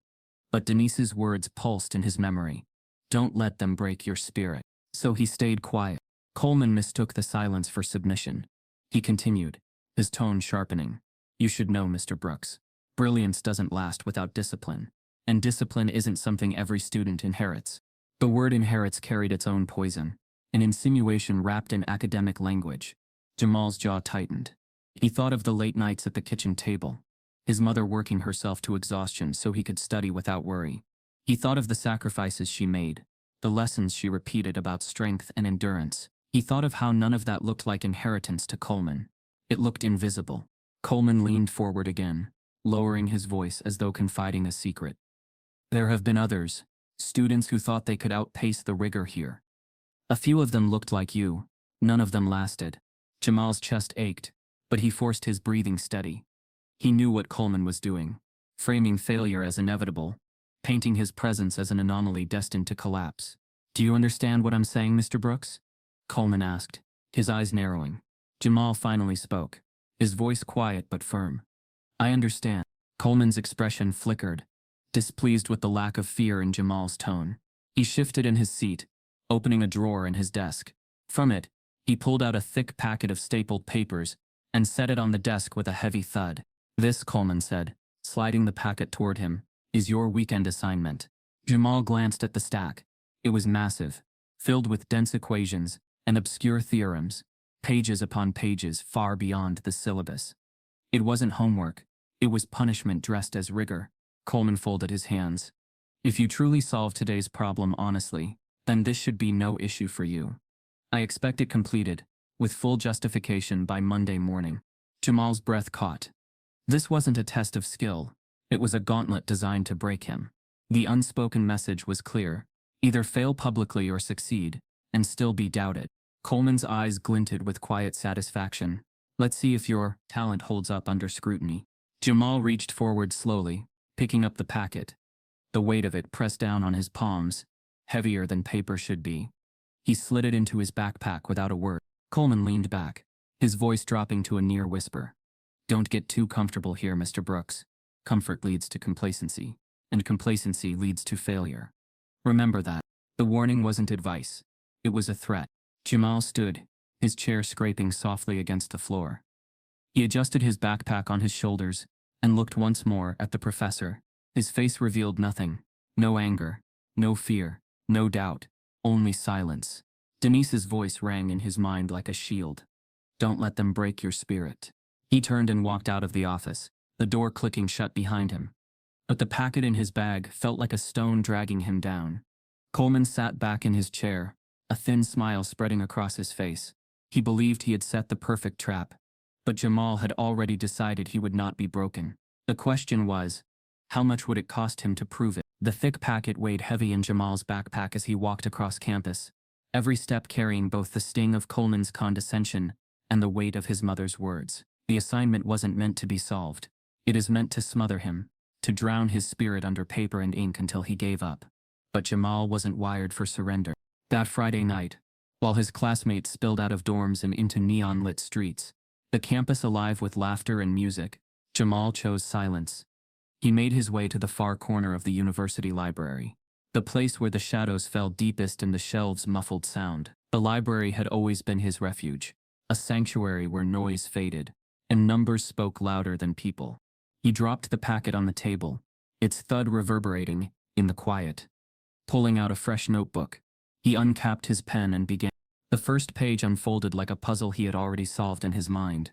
But Denise's words pulsed in his memory. "Don't let them break your spirit." So he stayed quiet. Coleman mistook the silence for submission. He continued, his tone sharpening. "You should know, Mr. Brooks. Brilliance doesn't last without discipline. And discipline isn't something every student inherits." The word inherits carried its own poison, an insinuation wrapped in academic language. Jamal's jaw tightened. He thought of the late nights at the kitchen table, his mother working herself to exhaustion so he could study without worry. He thought of the sacrifices she made, the lessons she repeated about strength and endurance. He thought of how none of that looked like inheritance to Coleman. It looked invisible. Coleman leaned forward again, lowering his voice as though confiding a secret. "There have been others, students who thought they could outpace the rigor here. A few of them looked like you. None of them lasted." Jamal's chest ached, but he forced his breathing steady. He knew what Coleman was doing, framing failure as inevitable, painting his presence as an anomaly destined to collapse. "Do you understand what I'm saying, Mr. Brooks?" Coleman asked, his eyes narrowing. Jamal finally spoke, his voice quiet but firm. "I understand." Coleman's expression flickered, displeased with the lack of fear in Jamal's tone. He shifted in his seat, opening a drawer in his desk. From it, he pulled out a thick packet of stapled papers and set it on the desk with a heavy thud. "This," Coleman said, sliding the packet toward him, is your weekend assignment. Jamal glanced at the stack. It was massive, filled with dense equations and obscure theorems, pages upon pages far beyond the syllabus. It wasn't homework. It was punishment dressed as rigor. Coleman folded his hands. If you truly solve today's problem honestly, then this should be no issue for you. I expect it completed, with full justification by Monday morning. Jamal's breath caught. This wasn't a test of skill. It was a gauntlet designed to break him. The unspoken message was clear. Either fail publicly or succeed, and still be doubted. Coleman's eyes glinted with quiet satisfaction. Let's see if your talent holds up under scrutiny. Jamal reached forward slowly, picking up the packet. The weight of it pressed down on his palms, heavier than paper should be. He slid it into his backpack without a word. Coleman leaned back, his voice dropping to a near whisper. Don't get too comfortable here, Mr. Brooks. Comfort leads to complacency, and complacency leads to failure. Remember that. The warning wasn't advice. It was a threat. Jamal stood, his chair scraping softly against the floor. He adjusted his backpack on his shoulders and looked once more at the professor. His face revealed nothing. No anger, no fear, no doubt, only silence. Denise's voice rang in his mind like a shield. Don't let them break your spirit. He turned and walked out of the office, the door clicking shut behind him. But the packet in his bag felt like a stone dragging him down. Coleman sat back in his chair, a thin smile spreading across his face. He believed he had set the perfect trap, but Jamal had already decided he would not be broken. The question was, how much would it cost him to prove it? The thick packet weighed heavy in Jamal's backpack as he walked across campus, every step carrying both the sting of Coleman's condescension and the weight of his mother's words. The assignment wasn't meant to be solved. It is meant to smother him, to drown his spirit under paper and ink until he gave up. But Jamal wasn't wired for surrender. That Friday night, while his classmates spilled out of dorms and into neon-lit streets, the campus alive with laughter and music, Jamal chose silence. He made his way to the far corner of the university library, the place where the shadows fell deepest and the shelves muffled sound. The library had always been his refuge, a sanctuary where noise faded, and numbers spoke louder than people. He dropped the packet on the table, its thud reverberating in the quiet. Pulling out a fresh notebook, he uncapped his pen and began. The first page unfolded like a puzzle he had already solved in his mind.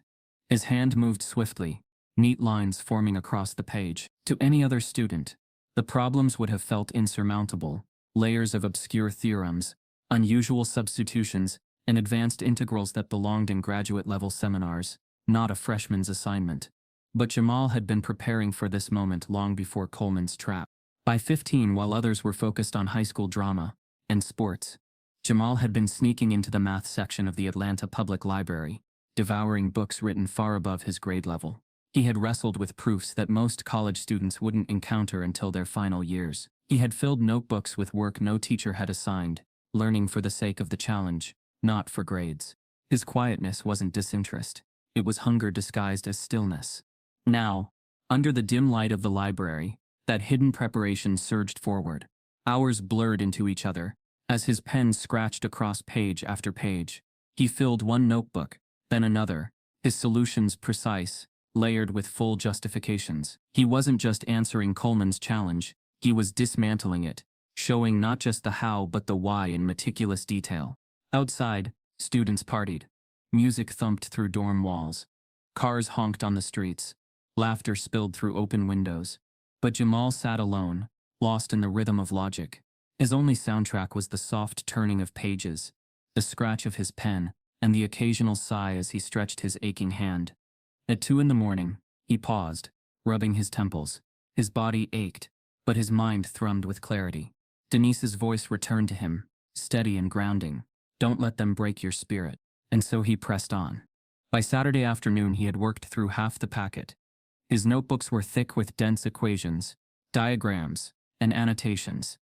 His hand moved swiftly, neat lines forming across the page. To any other student, the problems would have felt insurmountable, layers of obscure theorems, unusual substitutions, and advanced integrals that belonged in graduate-level seminars, not a freshman's assignment. But Jamal had been preparing for this moment long before Coleman's trap. By 15, while others were focused on high school drama and sports, Jamal had been sneaking into the math section of the Atlanta Public Library, devouring books written far above his grade level. He had wrestled with proofs that most college students wouldn't encounter until their final years. He had filled notebooks with work no teacher had assigned, learning for the sake of the challenge, not for grades. His quietness wasn't disinterest. It was hunger disguised as stillness. Now, under the dim light of the library, that hidden preparation surged forward. Hours blurred into each other, as his pen scratched across page after page. He filled one notebook, then another, his solutions precise, layered with full justifications. He wasn't just answering Coleman's challenge, he was dismantling it, showing not just the how but the why in meticulous detail. Outside, students partied. Music thumped through dorm walls. Cars honked on the streets. Laughter spilled through open windows. But Jamal sat alone, lost in the rhythm of logic. His only soundtrack was the soft turning of pages, the scratch of his pen, and the occasional sigh as he stretched his aching hand. At 2 a.m, he paused, rubbing his temples. His body ached, but his mind thrummed with clarity. Denise's voice returned to him, steady and grounding. Don't let them break your spirit. And so he pressed on. By Saturday afternoon he had worked through half the packet. His notebooks were thick with dense equations, diagrams, and annotations.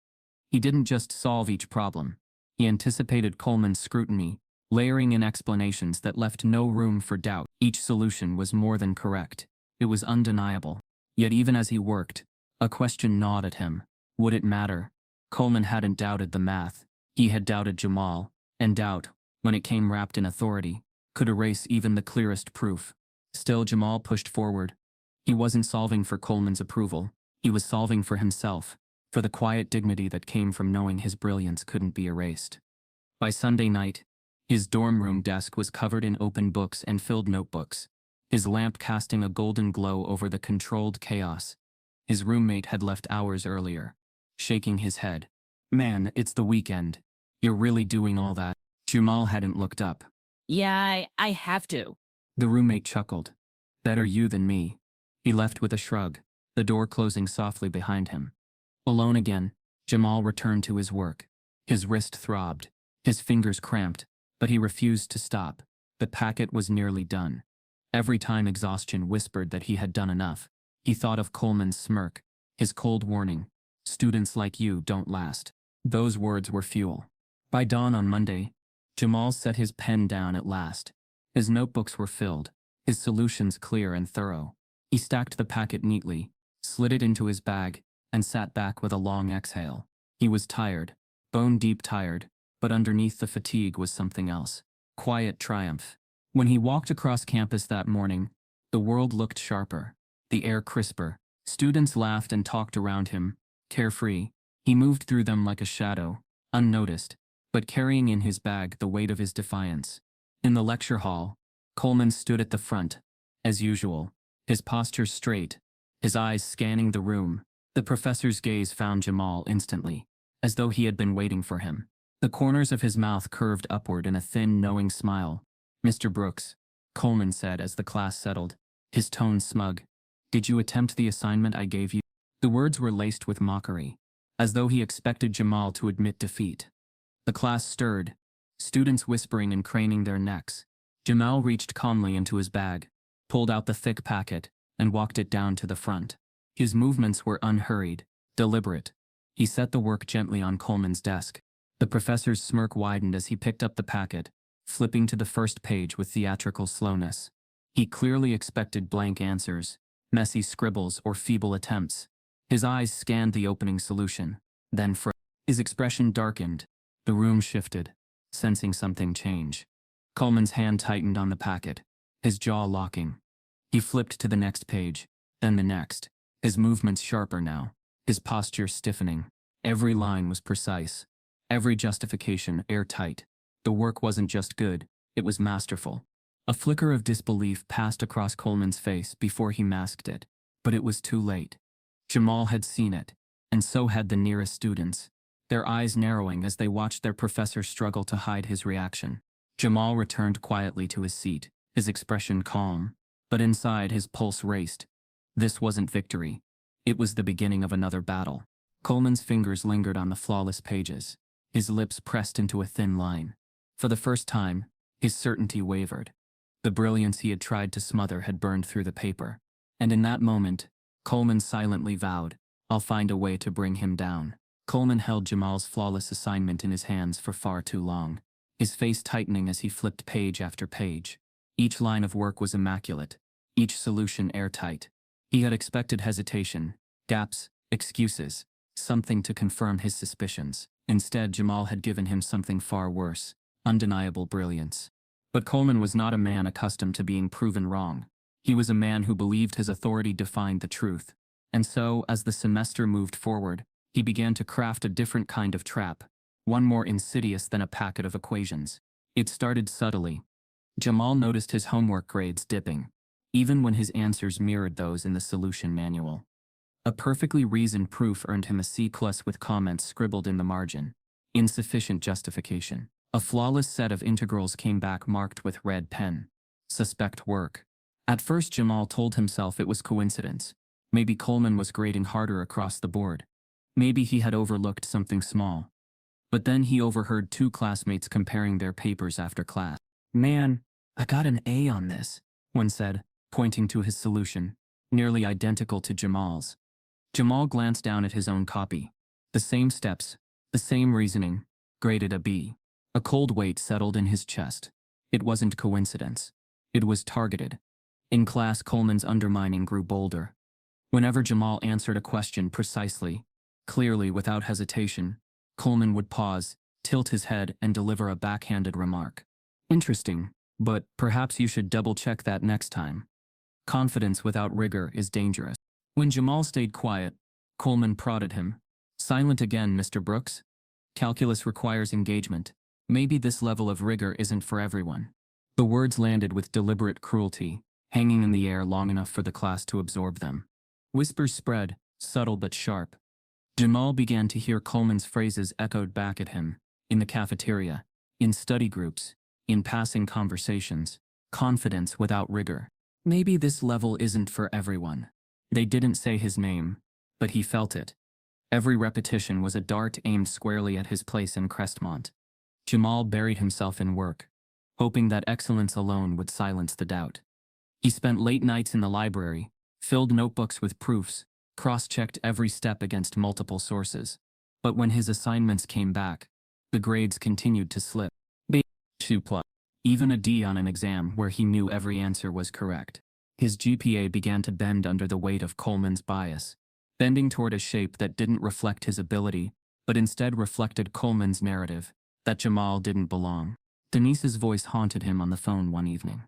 He didn't just solve each problem. He anticipated Coleman's scrutiny, layering in explanations that left no room for doubt. Each solution was more than correct. It was undeniable. Yet even as he worked, a question gnawed at him. Would it matter? Coleman hadn't doubted the math. He had doubted Jamal, and doubt, when it came wrapped in authority, could erase even the clearest proof. Still, Jamal pushed forward. He wasn't solving for Coleman's approval. He was solving for himself, for the quiet dignity that came from knowing his brilliance couldn't be erased. By Sunday night, his dorm room desk was covered in open books and filled notebooks, his lamp casting a golden glow over the controlled chaos. His roommate had left hours earlier, shaking his head. "Man, it's the weekend. You're really doing all that?" Jamal hadn't looked up. Yeah, I have to. The roommate chuckled. "Better you than me." He left with a shrug, the door closing softly behind him. Alone again, Jamal returned to his work. His wrist throbbed, his fingers cramped, but he refused to stop. The packet was nearly done. Every time exhaustion whispered that he had done enough, he thought of Coleman's smirk, his cold warning, "Students like you don't last." Those words were fuel. By dawn on Monday, Jamal set his pen down at last. His notebooks were filled, his solutions clear and thorough. He stacked the packet neatly, slid it into his bag, and sat back with a long exhale. He was tired, bone-deep tired, but underneath the fatigue was something else. Quiet triumph. When he walked across campus that morning, the world looked sharper, the air crisper. Students laughed and talked around him, carefree. He moved through them like a shadow, unnoticed, but carrying in his bag the weight of his defiance. In the lecture hall, Coleman stood at the front, as usual, his posture straight, his eyes scanning the room. The professor's gaze found Jamal instantly, as though he had been waiting for him. The corners of his mouth curved upward in a thin, knowing smile. "Mr. Brooks," Coleman said as the class settled, his tone smug, "did you attempt the assignment I gave you?" The words were laced with mockery, as though he expected Jamal to admit defeat. The class stirred, students whispering and craning their necks. Jamal reached calmly into his bag, pulled out the thick packet, and walked it down to the front. His movements were unhurried, deliberate. He set the work gently on Coleman's desk. The professor's smirk widened as he picked up the packet, flipping to the first page with theatrical slowness. He clearly expected blank answers, messy scribbles, or feeble attempts. His eyes scanned the opening solution, then his expression darkened. The room shifted, sensing something change. Coleman's hand tightened on the packet, his jaw locking. He flipped to the next page, then the next, his movements sharper now, his posture stiffening. Every line was precise, every justification airtight. The work wasn't just good, it was masterful. A flicker of disbelief passed across Coleman's face before he masked it, but it was too late. Jamal had seen it, and so had the nearest students, their eyes narrowing as they watched their professor struggle to hide his reaction. Jamal returned quietly to his seat, his expression calm, but inside his pulse raced. This wasn't victory. It was the beginning of another battle. Coleman's fingers lingered on the flawless pages, his lips pressed into a thin line. For the first time, his certainty wavered. The brilliance he had tried to smother had burned through the paper. And in that moment, Coleman silently vowed, "I'll find a way to bring him down." Coleman held Jamal's flawless assignment in his hands for far too long, his face tightening as he flipped page after page. Each line of work was immaculate, each solution airtight. He had expected hesitation, gaps, excuses, something to confirm his suspicions. Instead, Jamal had given him something far worse, undeniable brilliance. But Coleman was not a man accustomed to being proven wrong. He was a man who believed his authority defined the truth. And so, as the semester moved forward, he began to craft a different kind of trap, one more insidious than a packet of equations. It started subtly. Jamal noticed his homework grades dipping, even when his answers mirrored those in the solution manual. A perfectly reasoned proof earned him a C+ with comments scribbled in the margin. Insufficient justification. A flawless set of integrals came back marked with red pen. Suspect work. At first, Jamal told himself it was coincidence. Maybe Coleman was grading harder across the board. Maybe he had overlooked something small. But then he overheard two classmates comparing their papers after class. "Man, I got an A on this," one said, pointing to his solution, nearly identical to Jamal's. Jamal glanced down at his own copy. The same steps, the same reasoning, graded a B. A cold weight settled in his chest. It wasn't coincidence. It was targeted. In class, Coleman's undermining grew bolder. Whenever Jamal answered a question precisely, clearly without hesitation, Coleman would pause, tilt his head, and deliver a backhanded remark. "Interesting, but perhaps you should double-check that next time." Confidence without rigor is dangerous. When Jamal stayed quiet, Coleman prodded him. Silent again, Mr. Brooks. Calculus requires engagement. Maybe this level of rigor isn't for everyone. The words landed with deliberate cruelty, hanging in the air long enough for the class to absorb them. Whispers spread, subtle but sharp. Jamal began to hear Coleman's phrases echoed back at him, in the cafeteria, in study groups, in passing conversations. Confidence without rigor. Maybe this level isn't for everyone. They didn't say his name, but he felt it. Every repetition was a dart aimed squarely at his place in Crestmont. Jamal buried himself in work, hoping that excellence alone would silence the doubt. He spent late nights in the library, filled notebooks with proofs, cross-checked every step against multiple sources. But when his assignments came back, the grades continued to slip. B2+. Even a D on an exam where he knew every answer was correct. His GPA began to bend under the weight of Coleman's bias, bending toward a shape that didn't reflect his ability, but instead reflected Coleman's narrative, that Jamal didn't belong. Denise's voice haunted him on the phone one evening.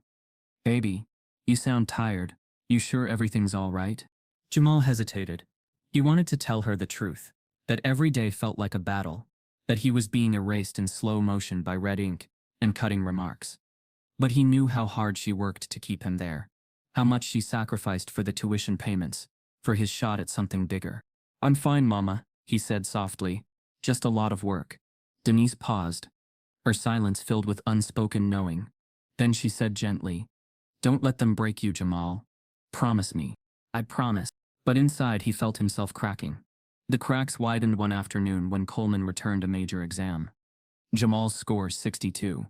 Baby, you sound tired. You sure everything's all right? Jamal hesitated. He wanted to tell her the truth, that every day felt like a battle, that he was being erased in slow motion by red ink and cutting remarks. But he knew how hard she worked to keep him there, how much she sacrificed for the tuition payments, for his shot at something bigger. I'm fine, Mama, he said softly. Just a lot of work. Denise paused, her silence filled with unspoken knowing. Then she said gently, Don't let them break you, Jamal. Promise me. I promise. But inside he felt himself cracking. The cracks widened one afternoon when Coleman returned a major exam. Jamal's score 62.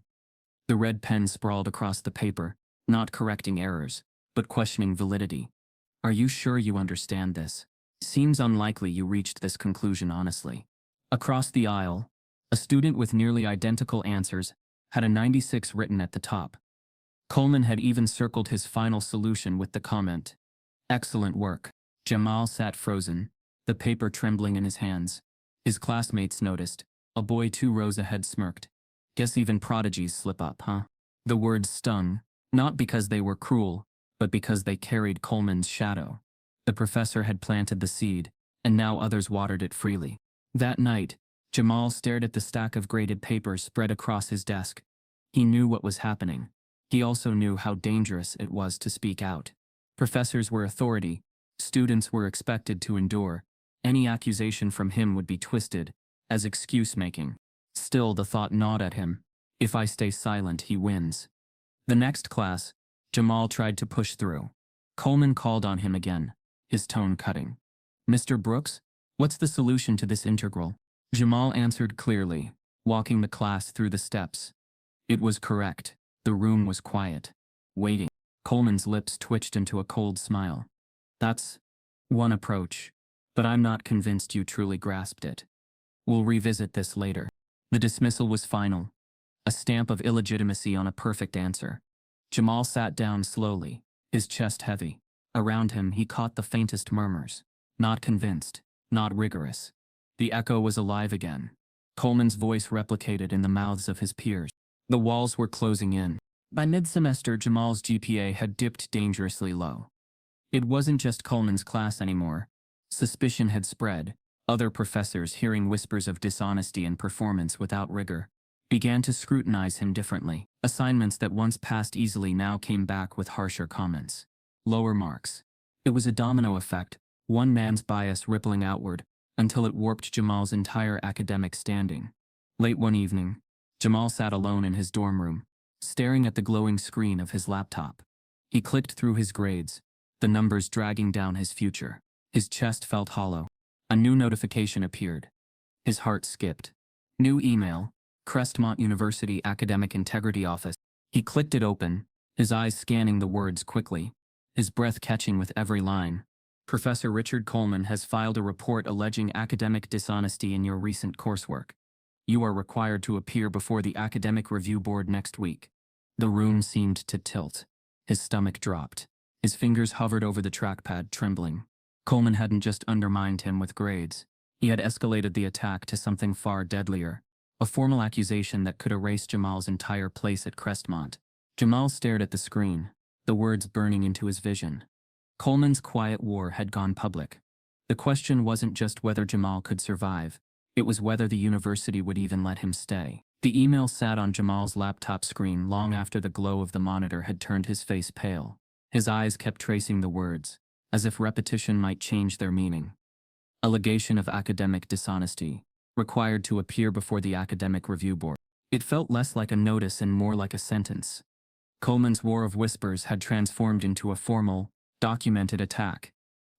The red pen sprawled across the paper, not correcting errors, but questioning validity. Are you sure you understand this? Seems unlikely you reached this conclusion honestly. Across the aisle, a student with nearly identical answers had a 96 written at the top. Coleman had even circled his final solution with the comment, Excellent work. Jamal sat frozen, the paper trembling in his hands. His classmates noticed. A boy 2 rows ahead smirked. Guess even prodigies slip up, huh? The words stung, not because they were cruel, but because they carried Coleman's shadow. The professor had planted the seed, and now others watered it freely. That night, Jamal stared at the stack of graded papers spread across his desk. He knew what was happening. He also knew how dangerous it was to speak out. Professors were authority. Students were expected to endure. Any accusation from him would be twisted as excuse-making. Still, the thought gnawed at him. If I stay silent, he wins. The next class, Jamal tried to push through. Coleman called on him again, his tone cutting. Mr. Brooks, what's the solution to this integral? Jamal answered clearly, walking the class through the steps. It was correct. The room was quiet, waiting. Coleman's lips twitched into a cold smile. That's one approach, but I'm not convinced you truly grasped it. We'll revisit this later. The dismissal was final, a stamp of illegitimacy on a perfect answer. Jamal sat down slowly, his chest heavy. Around him he caught the faintest murmurs. Not convinced, not rigorous. The echo was alive again. Coleman's voice replicated in the mouths of his peers. The walls were closing in. By mid-semester, Jamal's GPA had dipped dangerously low. It wasn't just Coleman's class anymore. Suspicion had spread. Other professors, hearing whispers of dishonesty and performance without rigor, began to scrutinize him differently. Assignments that once passed easily now came back with harsher comments. Lower marks. It was a domino effect, one man's bias rippling outward, until it warped Jamal's entire academic standing. Late one evening, Jamal sat alone in his dorm room, staring at the glowing screen of his laptop. He clicked through his grades, the numbers dragging down his future. His chest felt hollow. A new notification appeared. His heart skipped. New email, Crestmont University Academic Integrity Office. He clicked it open, his eyes scanning the words quickly, his breath catching with every line. Professor Richard Coleman has filed a report alleging academic dishonesty in your recent coursework. You are required to appear before the Academic Review Board next week. The room seemed to tilt. His stomach dropped. His fingers hovered over the trackpad, trembling. Coleman hadn't just undermined him with grades. He had escalated the attack to something far deadlier, a formal accusation that could erase Jamal's entire place at Crestmont. Jamal stared at the screen, the words burning into his vision. Coleman's quiet war had gone public. The question wasn't just whether Jamal could survive, it was whether the university would even let him stay. The email sat on Jamal's laptop screen long after the glow of the monitor had turned his face pale. His eyes kept tracing the words, as if repetition might change their meaning. Allegation of academic dishonesty, required to appear before the academic review board. It felt less like a notice and more like a sentence. Coleman's war of whispers had transformed into a formal, documented attack.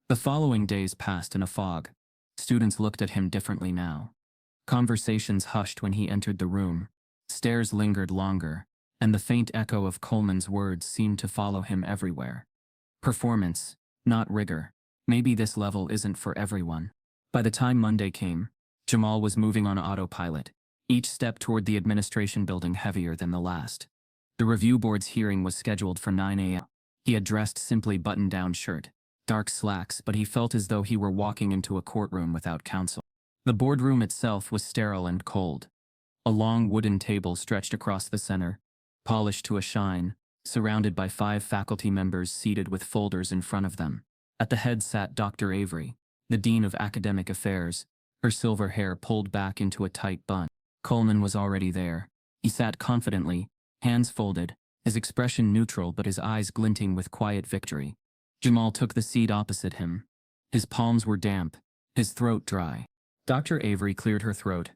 The following days passed in a fog. Students looked at him differently now. Conversations hushed when he entered the room. Stares lingered longer, and the faint echo of Coleman's words seemed to follow him everywhere. Performance, not rigor. Maybe this level isn't for everyone. By the time Monday came, Jamal was moving on autopilot, each step toward the administration building heavier than the last. The review board's hearing was scheduled for 9 a.m. He had dressed simply button-down shirt, dark slacks, but he felt as though he were walking into a courtroom without counsel. The boardroom itself was sterile and cold. A long wooden table stretched across the center, polished to a shine, surrounded by 5 faculty members seated with folders in front of them. At the head sat Dr. Avery, the Dean of Academic Affairs, her silver hair pulled back into a tight bun. Coleman was already there. He sat confidently, hands folded, his expression neutral but his eyes glinting with quiet victory. Jamal took the seat opposite him. His palms were damp, his throat dry. Dr. Avery cleared her throat.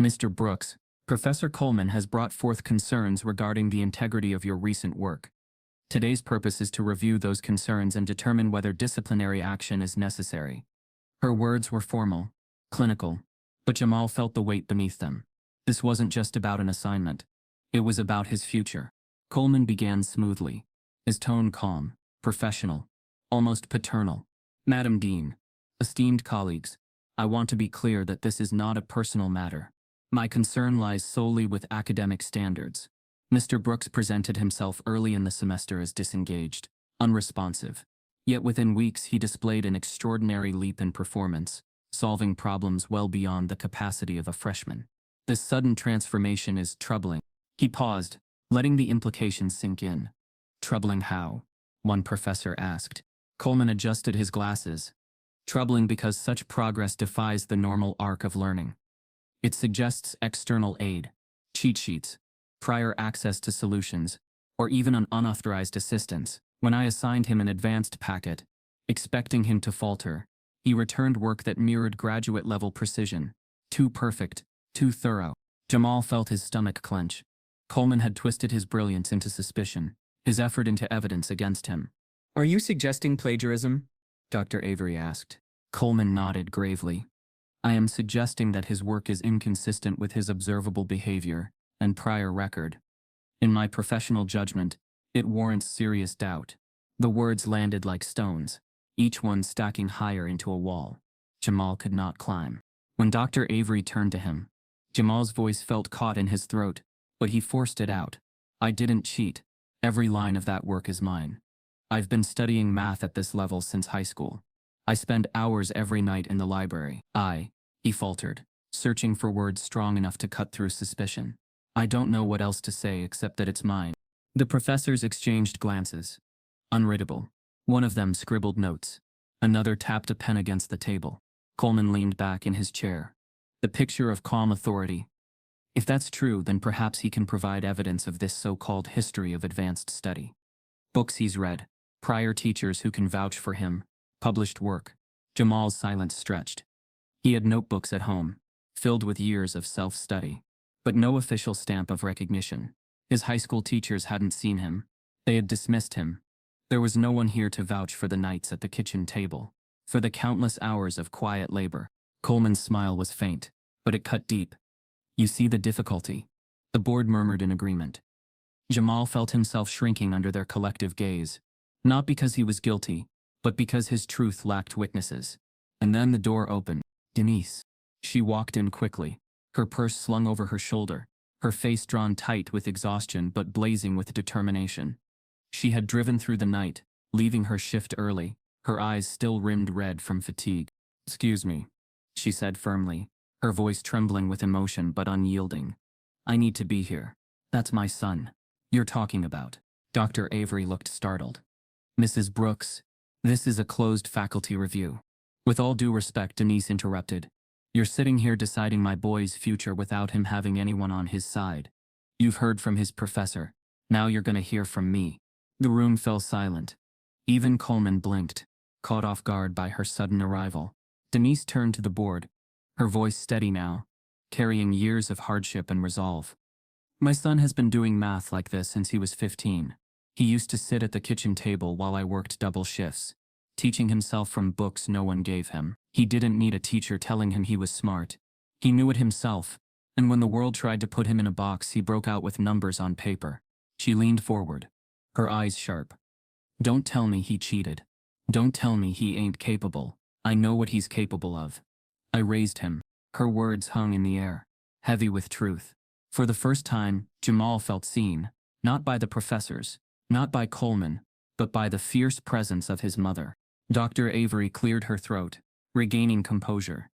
"Mr. Brooks, Professor Coleman has brought forth concerns regarding the integrity of your recent work. Today's purpose is to review those concerns and determine whether disciplinary action is necessary." Her words were formal, clinical, but Jamal felt the weight beneath them. This wasn't just about an assignment. It was about his future. Coleman began smoothly, his tone calm, professional, almost paternal. "Madam Dean, esteemed colleagues, I want to be clear that this is not a personal matter. My concern lies solely with academic standards." Mr. Brooks presented himself early in the semester as disengaged, unresponsive. Yet within weeks he displayed an extraordinary leap in performance, solving problems well beyond the capacity of a freshman. This sudden transformation is troubling. He paused, letting the implications sink in. "Troubling how?" one professor asked. Coleman adjusted his glasses. "Troubling because such progress defies the normal arc of learning. It suggests external aid, cheat sheets, prior access to solutions, or even an unauthorized assistance. When I assigned him an advanced packet, expecting him to falter, he returned work that mirrored graduate-level precision. Too perfect, too thorough." Jamal felt his stomach clench. Coleman had twisted his brilliance into suspicion, his effort into evidence against him. "Are you suggesting plagiarism?" Dr. Avery asked. Coleman nodded gravely. "I am suggesting that his work is inconsistent with his observable behavior and prior record. In my professional judgment, it warrants serious doubt." The words landed like stones, each one stacking higher into a wall Jamal could not climb. When Dr. Avery turned to him, Jamal's voice felt caught in his throat, but he forced it out. "I didn't cheat. Every line of that work is mine. I've been studying math at this level since high school. I spend hours every night in the library." He faltered, searching for words strong enough to cut through suspicion. "I don't know what else to say except that it's mine." The professors exchanged glances. Unreadable. One of them scribbled notes. Another tapped a pen against the table. Coleman leaned back in his chair. The picture of calm authority. If that's true, then perhaps he can provide evidence of this so-called history of advanced study. Books he's read, prior teachers who can vouch for him, published work. Jamal's silence stretched. He had notebooks at home, filled with years of self-study, but no official stamp of recognition. His high school teachers hadn't seen him. They had dismissed him. There was no one here to vouch for the nights at the kitchen table, for the countless hours of quiet labor. Coleman's smile was faint, but it cut deep. "You see the difficulty?" The board murmured in agreement. Jamal felt himself shrinking under their collective gaze, not because he was guilty, but because his truth lacked witnesses. And then the door opened. Denise. She walked in quickly, her purse slung over her shoulder, her face drawn tight with exhaustion but blazing with determination. She had driven through the night, leaving her shift early, her eyes still rimmed red from fatigue. "Excuse me," she said firmly, her voice trembling with emotion but unyielding. "I need to be here. That's my son you're talking about." Dr. Avery looked startled. "Mrs. Brooks, this is a closed faculty review. With all due respect, Denise interrupted. You're sitting here deciding my boy's future without him having anyone on his side. You've heard from his professor. Now you're gonna hear from me. The room fell silent. Even Coleman blinked, caught off guard by her sudden arrival. Denise turned to the board, her voice steady now, carrying years of hardship and resolve. My son has been doing math like this since he was 15. He used to sit at the kitchen table while I worked double shifts, teaching himself from books no one gave him. He didn't need a teacher telling him he was smart. He knew it himself, and when the world tried to put him in a box, he broke out with numbers on paper. She leaned forward, her eyes sharp. Don't tell me he cheated. Don't tell me he ain't capable. I know what he's capable of. I raised him. Her words hung in the air, heavy with truth. For the first time, Jamal felt seen, not by the professors, not by Coleman, but by the fierce presence of his mother. Dr. Avery cleared her throat, regaining composure.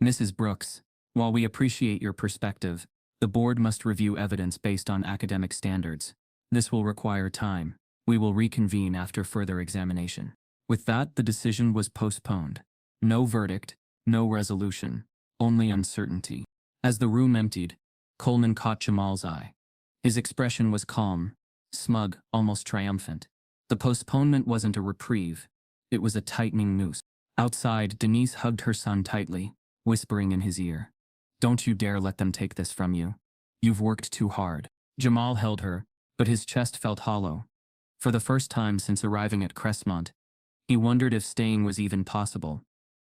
Mrs. Brooks, while we appreciate your perspective, the board must review evidence based on academic standards. This will require time. We will reconvene after further examination. With that, the decision was postponed. No verdict, no resolution, only uncertainty. As the room emptied, Coleman caught Jamal's eye. His expression was calm, smug, almost triumphant. The postponement wasn't a reprieve. It was a tightening noose. Outside, Denise hugged her son tightly, whispering in his ear, "Don't you dare let them take this from you. You've worked too hard." Jamal held her, but his chest felt hollow. For the first time since arriving at Crestmont, he wondered if staying was even possible.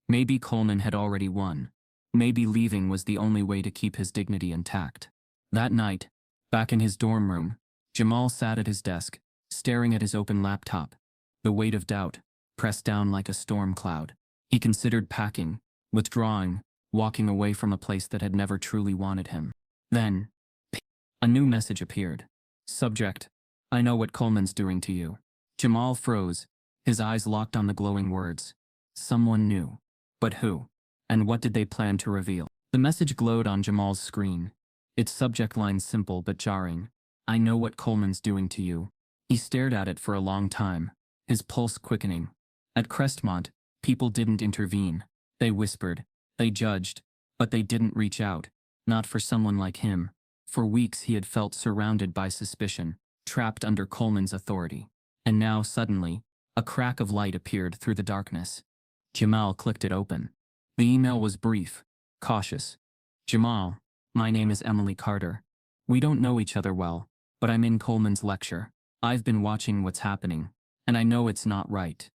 Maybe Coleman had already won. Maybe leaving was the only way to keep his dignity intact. That night, back in his dorm room, Jamal sat at his desk, staring at his open laptop, the weight of doubt pressed down like a storm cloud. He considered packing, withdrawing, walking away from a place that had never truly wanted him. Then, a new message appeared. Subject: I know what Coleman's doing to you. Jamal froze, his eyes locked on the glowing words. Someone knew. But who? And what did they plan to reveal? The message glowed on Jamal's screen, its subject line simple but jarring. I know what Coleman's doing to you. He stared at it for a long time, his pulse quickening. At Crestmont, people didn't intervene. They whispered, they judged, but they didn't reach out. Not for someone like him. For weeks he had felt surrounded by suspicion, trapped under Coleman's authority. And now, suddenly, a crack of light appeared through the darkness. Jamal clicked it open. The email was brief, cautious. Jamal, my name is Emily Carter. We don't know each other well, but I'm in Coleman's lecture. I've been watching what's happening, and I know it's not right.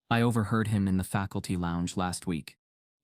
I overheard him in the faculty lounge last week.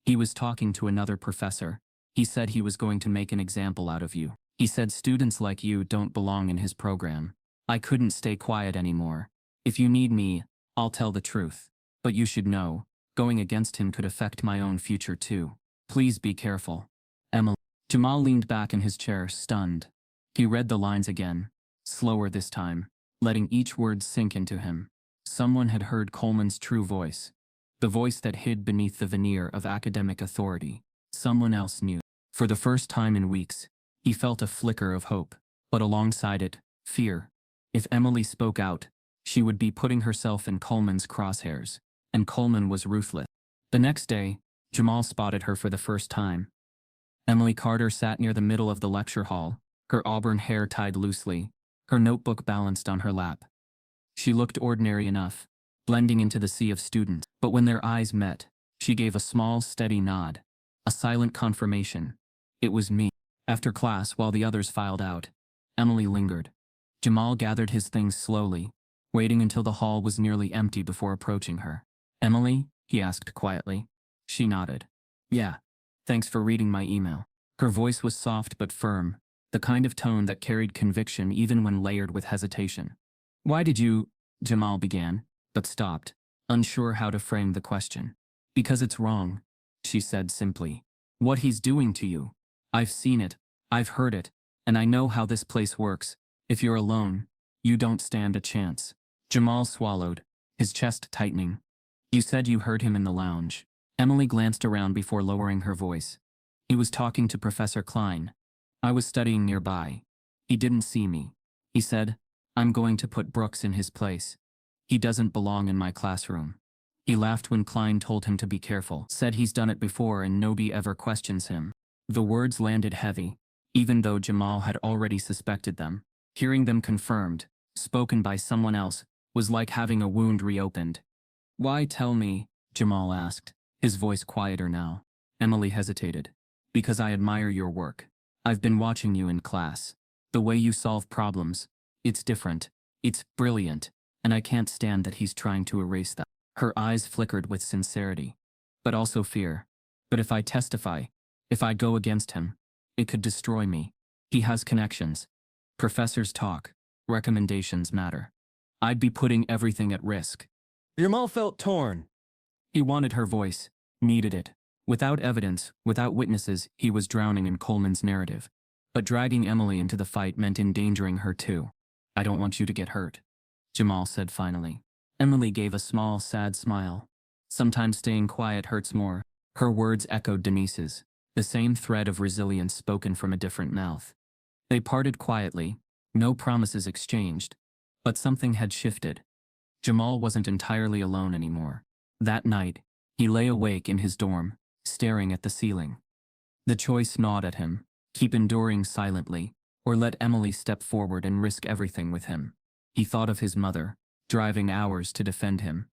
He was talking to another professor. He said he was going to make an example out of you. He said students like you don't belong in his program. I couldn't stay quiet anymore. If you need me, I'll tell the truth. But you should know, going against him could affect my own future too. Please be careful. Emily. Jamal leaned back in his chair, stunned. He read the lines again, slower this time, letting each word sink into him. Someone had heard Coleman's true voice, the voice that hid beneath the veneer of academic authority. Someone else knew. For the first time in weeks, he felt a flicker of hope, but alongside it, fear. If Emily spoke out, she would be putting herself in Coleman's crosshairs, and Coleman was ruthless. The next day, Jamal spotted her for the first time. Emily Carter sat near the middle of the lecture hall, her auburn hair tied loosely, her notebook balanced on her lap. She looked ordinary enough, blending into the sea of students, but when their eyes met, she gave a small, steady nod, a silent confirmation. It was me. After class, while the others filed out, Emily lingered. Jamal gathered his things slowly, waiting until the hall was nearly empty before approaching her. Emily? He asked quietly. She nodded. Yeah. Thanks for reading my email. Her voice was soft but firm, the kind of tone that carried conviction even when layered with hesitation. Why did you? Jamal began, but stopped, unsure how to frame the question. Because it's wrong, she said simply. What he's doing to you. I've seen it, I've heard it, and I know how this place works. If you're alone, you don't stand a chance. Jamal swallowed, his chest tightening. You said you heard him in the lounge. Emily glanced around before lowering her voice. He was talking to Professor Klein. I was studying nearby. He didn't see me. He said, I'm going to put Brooks in his place. He doesn't belong in my classroom. He laughed when Klein told him to be careful, said he's done it before and nobody ever questions him. The words landed heavy, even though Jamal had already suspected them. Hearing them confirmed, spoken by someone else, was like having a wound reopened. "Why tell me?" Jamal asked, his voice quieter now. Emily hesitated. "Because I admire your work. I've been watching you in class. The way you solve problems. It's different. It's brilliant. And I can't stand that he's trying to erase that." Her eyes flickered with sincerity. But also fear. "But if I testify, if I go against him, it could destroy me. He has connections. Professors talk. Recommendations matter. I'd be putting everything at risk." Jamal felt torn. He wanted her voice, needed it. Without evidence, without witnesses, he was drowning in Coleman's narrative. But dragging Emily into the fight meant endangering her too. "I don't want you to get hurt," Jamal said finally. Emily gave a small, sad smile. "Sometimes staying quiet hurts more." Her words echoed Denise's, the same thread of resilience spoken from a different mouth. They parted quietly, no promises exchanged. But something had shifted. Jamal wasn't entirely alone anymore. That night, he lay awake in his dorm, staring at the ceiling. The choice gnawed at him: keep enduring silently, or let Emily step forward and risk everything with him. He thought of his mother, driving hours to defend him.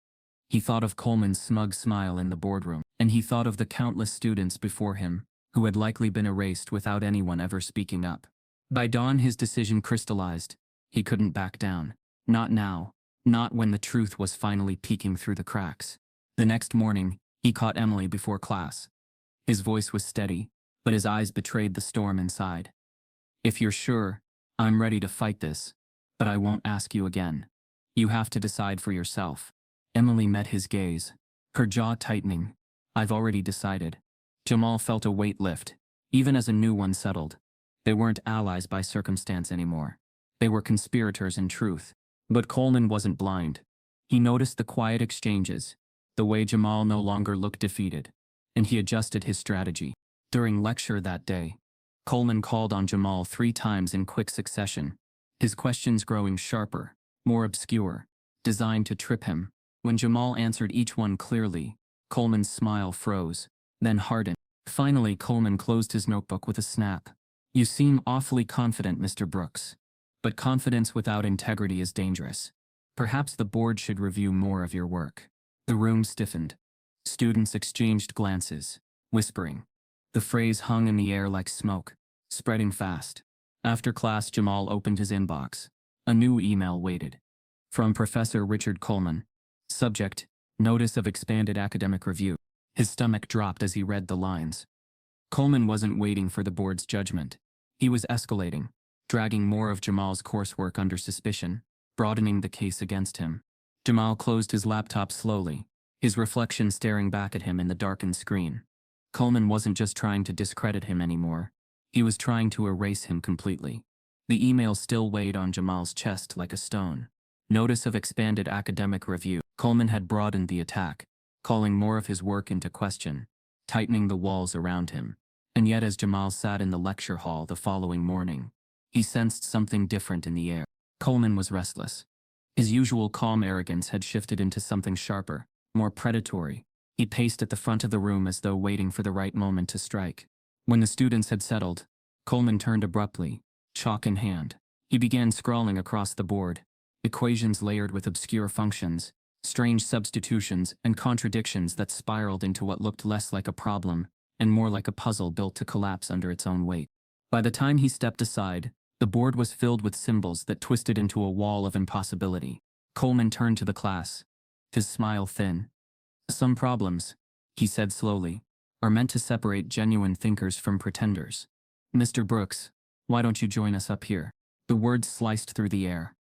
He thought of Coleman's smug smile in the boardroom, and he thought of the countless students before him, who had likely been erased without anyone ever speaking up. By dawn his decision crystallized. He couldn't back down. Not now. Not when the truth was finally peeking through the cracks. The next morning, he caught Emily before class. His voice was steady, but his eyes betrayed the storm inside. "If you're sure, I'm ready to fight this. But I won't ask you again. You have to decide for yourself." Emily met his gaze, her jaw tightening. "I've already decided." Jamal felt a weight lift, even as a new one settled. They weren't allies by circumstance anymore. They were conspirators in truth. But Coleman wasn't blind. He noticed the quiet exchanges, the way Jamal no longer looked defeated, and he adjusted his strategy. During lecture that day, Coleman called on Jamal 3 times in quick succession, his questions growing sharper, more obscure, designed to trip him. When Jamal answered each one clearly, Coleman's smile froze, then hardened. Finally, Coleman closed his notebook with a snap. "You seem awfully confident, Mr. Brooks. But confidence without integrity is dangerous. Perhaps the board should review more of your work." The room stiffened. Students exchanged glances, whispering. The phrase hung in the air like smoke, spreading fast. After class, Jamal opened his inbox. A new email waited. From Professor Richard Coleman. Subject: Notice of Expanded Academic Review. His stomach dropped as he read the lines. Coleman wasn't waiting for the board's judgment. He was escalating, dragging more of Jamal's coursework under suspicion, broadening the case against him. Jamal closed his laptop slowly, his reflection staring back at him in the darkened screen. Coleman wasn't just trying to discredit him anymore. He was trying to erase him completely. The email still weighed on Jamal's chest like a stone. Notice of Expanded Academic Review. Coleman had broadened the attack, calling more of his work into question, tightening the walls around him. And yet as Jamal sat in the lecture hall the following morning, he sensed something different in the air. Coleman was restless. His usual calm arrogance had shifted into something sharper, more predatory. He paced at the front of the room as though waiting for the right moment to strike. When the students had settled, Coleman turned abruptly, chalk in hand. He began scrawling across the board, equations layered with obscure functions, strange substitutions and contradictions that spiraled into what looked less like a problem and more like a puzzle built to collapse under its own weight. By the time he stepped aside, the board was filled with symbols that twisted into a wall of impossibility. Coleman turned to the class, his smile thin. "Some problems," he said slowly, "are meant to separate genuine thinkers from pretenders. Mr. Brooks, why don't you join us up here?" The words sliced through the air.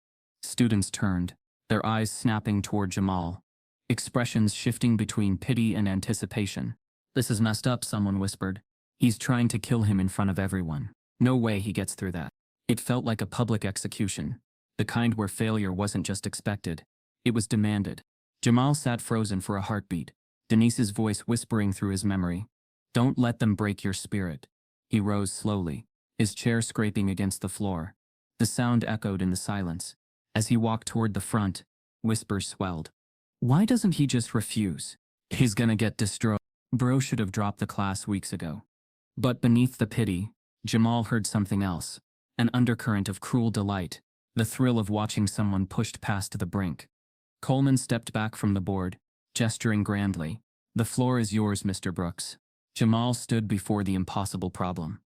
Students turned, their eyes snapping toward Jamal, expressions shifting between pity and anticipation. "This is messed up," someone whispered. "He's trying to kill him in front of everyone. No way he gets through that." It felt like a public execution, the kind where failure wasn't just expected, it was demanded. Jamal sat frozen for a heartbeat, Denise's voice whispering through his memory. "Don't let them break your spirit." He rose slowly, his chair scraping against the floor. The sound echoed in the silence. As he walked toward the front, whispers swelled. Why doesn't he just refuse? He's gonna get destroyed. Bro should have dropped the class weeks ago. But beneath the pity, Jamal heard something else. An undercurrent of cruel delight, the thrill of watching someone pushed past the brink. Coleman stepped back from the board, gesturing grandly. The floor is yours, Mr. Brooks. Jamal stood before the impossible problem.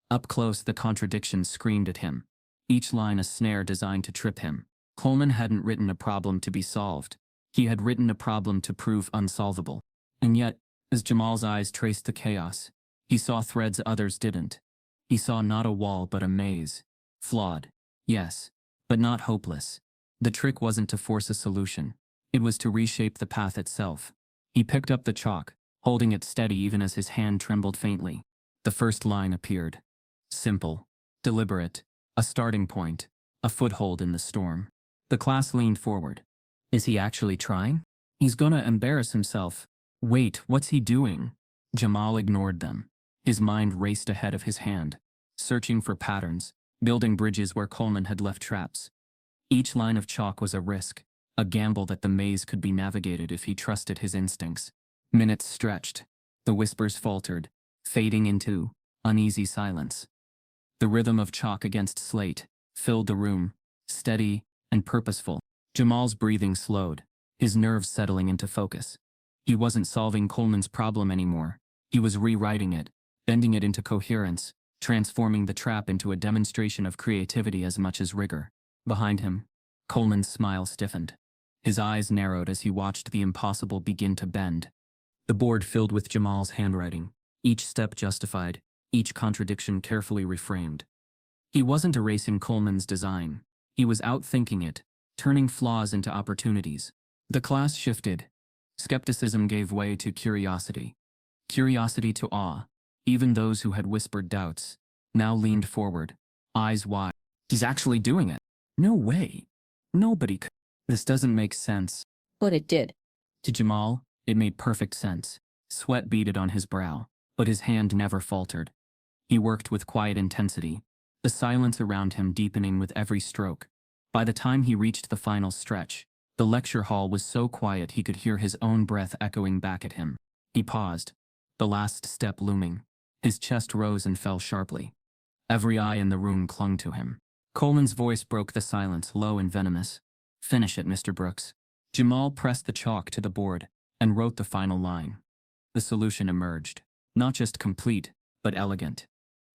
Up close, the contradiction screamed at him, each line a snare designed to trip him. Coleman hadn't written a problem to be solved. He had written a problem to prove unsolvable. And yet, as Jamal's eyes traced the chaos, he saw threads others didn't. He saw not a wall but a maze. Flawed, yes, but not hopeless. The trick wasn't to force a solution. It was to reshape the path itself. He picked up the chalk, holding it steady even as his hand trembled faintly. The first line appeared. Simple, deliberate, a starting point, a foothold in the storm. The class leaned forward. Is he actually trying? He's gonna embarrass himself. Wait, what's he doing? Jamal ignored them. His mind raced ahead of his hand, searching for patterns, building bridges where Coleman had left traps. Each line of chalk was a risk, a gamble that the maze could be navigated if he trusted his instincts. Minutes stretched. The whispers faltered, fading into uneasy silence. The rhythm of chalk against slate filled the room, steady and purposeful. Jamal's breathing slowed, his nerves settling into focus. He wasn't solving Coleman's problem anymore. He was rewriting it, bending it into coherence, transforming the trap into a demonstration of creativity as much as rigor. Behind him, Coleman's smile stiffened. His eyes narrowed as he watched the impossible begin to bend. The board filled with Jamal's handwriting, each step justified, each contradiction carefully reframed. He wasn't erasing Coleman's design. He was outthinking it, turning flaws into opportunities. The class shifted. Skepticism gave way to curiosity. Curiosity to awe. Even those who had whispered doubts now leaned forward, eyes wide. He's actually doing it. No way. Nobody could. This doesn't make sense. But it did. To Jamal, it made perfect sense. Sweat beaded on his brow, but his hand never faltered. He worked with quiet intensity, the silence around him deepening with every stroke. By the time he reached the final stretch, the lecture hall was so quiet he could hear his own breath echoing back at him. He paused, the last step looming. His chest rose and fell sharply. Every eye in the room clung to him. Coleman's voice broke the silence, low and venomous. Finish it, Mr. Brooks. Jamal pressed the chalk to the board and wrote the final line. The solution emerged, not just complete, but elegant.